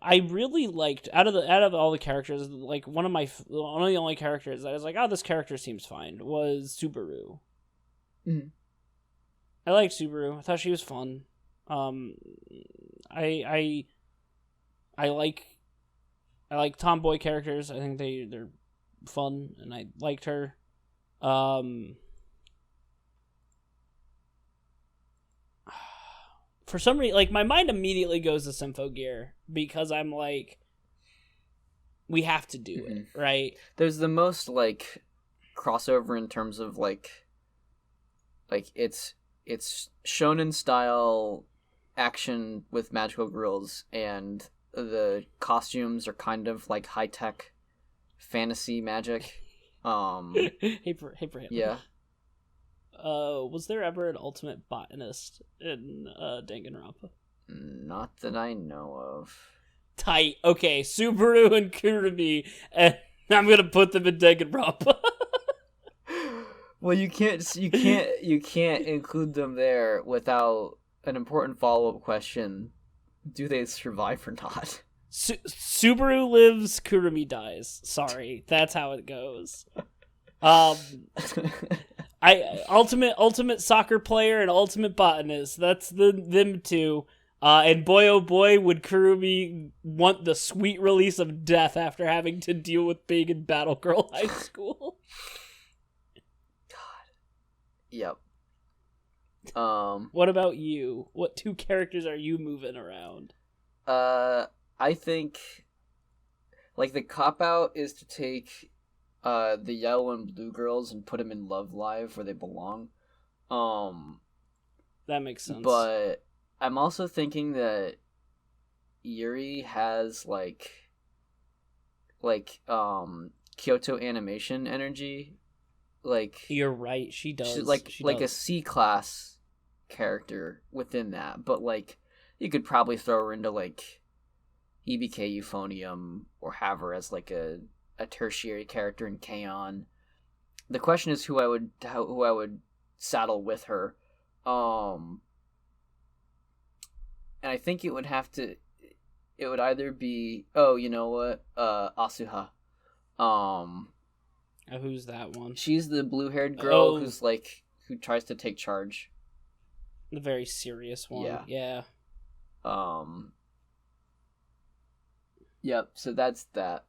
I really liked out of all the characters, like one of the only characters that I was like, oh, this character seems fine, was Subaru. Mm-hmm. I liked Subaru. I thought she was fun. I like tomboy characters. I think they're fun, and I liked her. For some reason, like, my mind immediately goes to Symphogear because I'm like, we have to do it, right? There's the most, like, crossover in terms of, like it's shonen style action with magical girls, and the costumes are kind of like high-tech fantasy magic. Hey for him. Yeah. Was there ever an ultimate botanist in Danganronpa? Not that I know of. Tight. Okay, Subaru and Kurumi, and I'm gonna put them in Danganronpa. Well, you can't include them there without an important follow-up question: do they survive or not? Subaru lives, Kurumi dies. Sorry, that's how it goes. Ultimate soccer player and ultimate botanist. That's them 2. And boy oh boy, would Kurumi want the sweet release of death after having to deal with being in Battle Girl High School. God. Yep. What about you? What 2 characters are you moving around? I think, like, the cop-out is to take the yellow and blue girls and put them in Love Live where they belong. That makes sense. But I'm also thinking that Yuri has like Kyoto Animation energy. Like, you're right, she does. She's like a C-class character within that, but like you could probably throw her into like EBK Euphonium or have her as like a tertiary character in K-On! The question is who I would saddle with her. And I think it would either be, you know what? Asuha. Who's that one? She's the blue-haired girl who tries to take charge. The very serious one. Yeah. Yep, so that's that.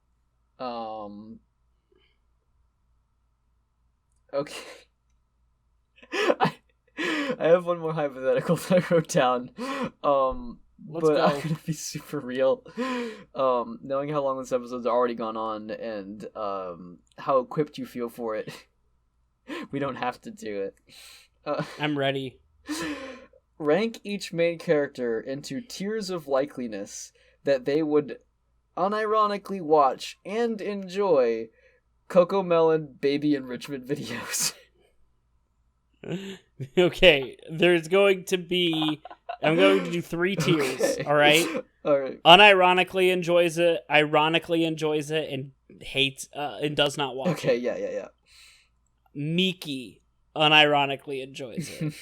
Okay. I have one more hypothetical that I wrote down. Let's but go. I'm gonna be super real. Knowing how long this episode's already gone on and how equipped you feel for it, we don't have to do it. I'm ready. Rank each main character into tiers of likeliness that they would unironically watch and enjoy CoComelon baby enrichment videos. Okay, there's going to be... I'm going to do 3 tiers, okay. Alright? Alright. Unironically enjoys it, ironically enjoys it, and hates, and does not watch it. Okay, yeah. Miki unironically enjoys it.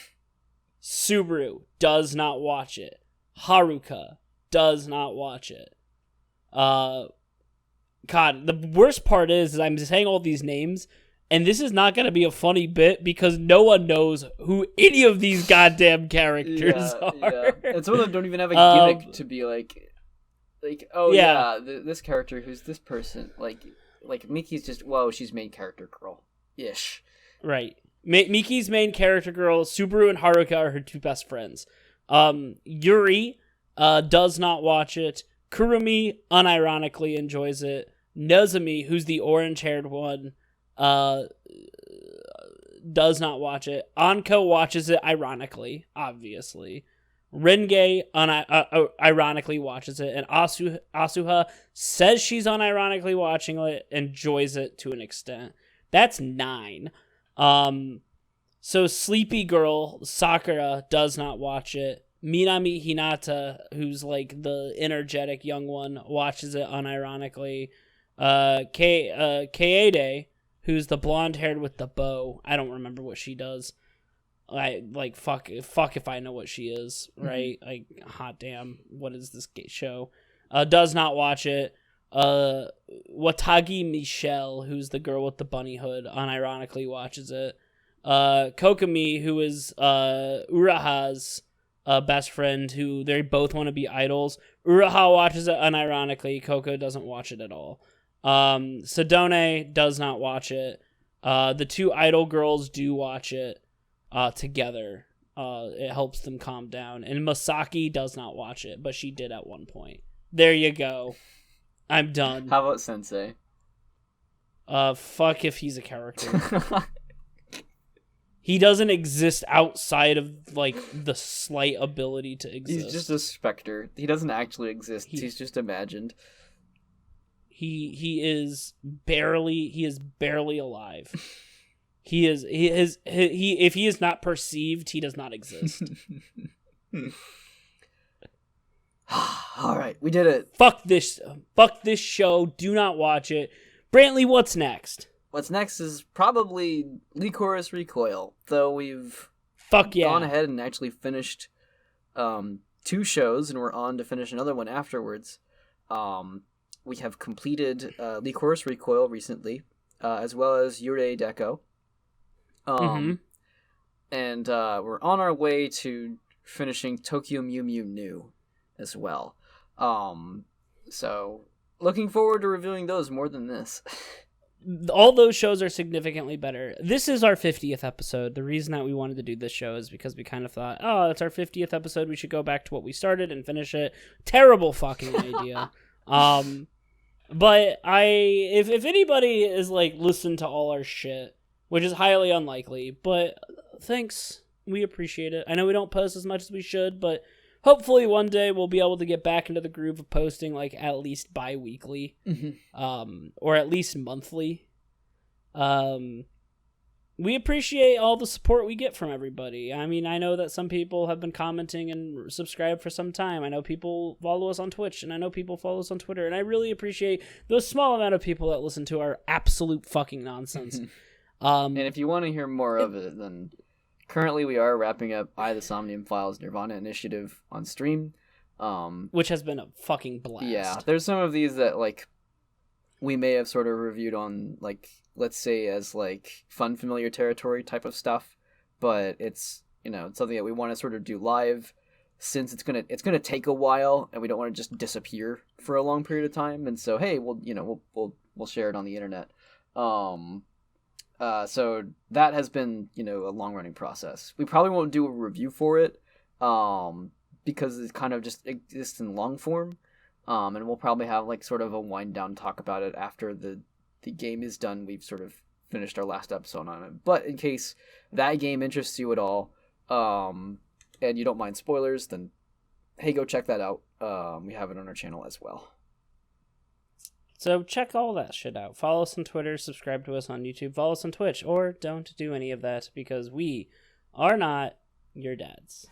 Subaru does not watch it. Haruka does not watch it. God, the worst part is I'm saying all these names, and this is not going to be a funny bit because no one knows who any of these goddamn characters are. Yeah. And some of them don't even have a gimmick to be like, this character, who's this person? Like Miki's just, whoa, she's main character girl ish. Right. Miki's main character girl. Subaru and Haruka are her 2 best friends. Yuri does not watch it. Kurumi unironically enjoys it. Nozomi, who's the orange-haired one, does not watch it. Anko watches it ironically, obviously. Renge ironically watches it, and Asuha says she's unironically watching it, enjoys it to an extent. That's 9. So Sleepy Girl Sakura does not watch it. Minami Hinata, who's like the energetic young one, watches it unironically. Kaede who's the blonde haired with the bow. I don't remember what she does. Fuck if I know what she is, right? Like, hot damn, what is this show? Does not watch it. Watagi Michelle, who's the girl with the bunny hood, unironically watches it. Kokomi, who is Uraha's best friend, who they both want to be idols. Uraha watches it unironically. Coco doesn't watch it at all. Sedone does not watch it. The two idol girls do watch it together. It helps them calm down. And Masaki does not watch it, but she did at one point. There you go. I'm done. How about Sensei? Fuck if he's a character. He doesn't exist outside of, like, the slight ability to exist. He's just a specter. He doesn't actually exist. He's just imagined. He is barely alive. If he is not perceived, he does not exist. All right, we did it. Fuck this show. Do not watch it. Brantley, what's next? What's next is probably Lycoris Recoil, though we've gone ahead and actually finished 2 shows, and we're on to finish another one afterwards. We have completed Lycoris Recoil recently, as well as Yurei Deco. And we're on our way to finishing Tokyo Mew Mew New as well. So looking forward to reviewing those more than this. All those shows are significantly better. This is our 50th episode. The reason that we wanted to do this show is because we kind of thought, oh, it's our 50th episode. We should go back to what we started and finish it. Terrible fucking idea. But if anybody is like listened to all our shit, which is highly unlikely, but thanks. We appreciate it. I know we don't post as much as we should, but hopefully one day we'll be able to get back into the groove of posting like at least bi-weekly, or at least monthly. We appreciate all the support we get from everybody. I mean, I know that some people have been commenting and subscribed for some time. I know people follow us on Twitch, and I know people follow us on Twitter, and I really appreciate those small amount of people that listen to our absolute fucking nonsense. And if you want to hear more of it, then currently we are wrapping up the Somnium Files Nirvana Initiative on stream. Which has been a fucking blast. Yeah, there's some of these that, like, we may have sort of reviewed on, like, let's say as, like, fun, familiar territory type of stuff, but it's, it's something that we want to sort of do live, since it's gonna take a while, and we don't want to just disappear for a long period of time, and so, hey, we'll share it on the internet. So that has been, a long-running process. We probably won't do a review for it, because it kind of just exists in long form, and we'll probably have, like, sort of a wind-down talk about it after the game is done. We've sort of finished our last episode on it. But in case that game interests you at all, and you don't mind spoilers, then, hey, go check that out. We have it on our channel as well. So check all that shit out. Follow us on Twitter, subscribe to us on YouTube, follow us on Twitch, or don't do any of that because we are not your dads.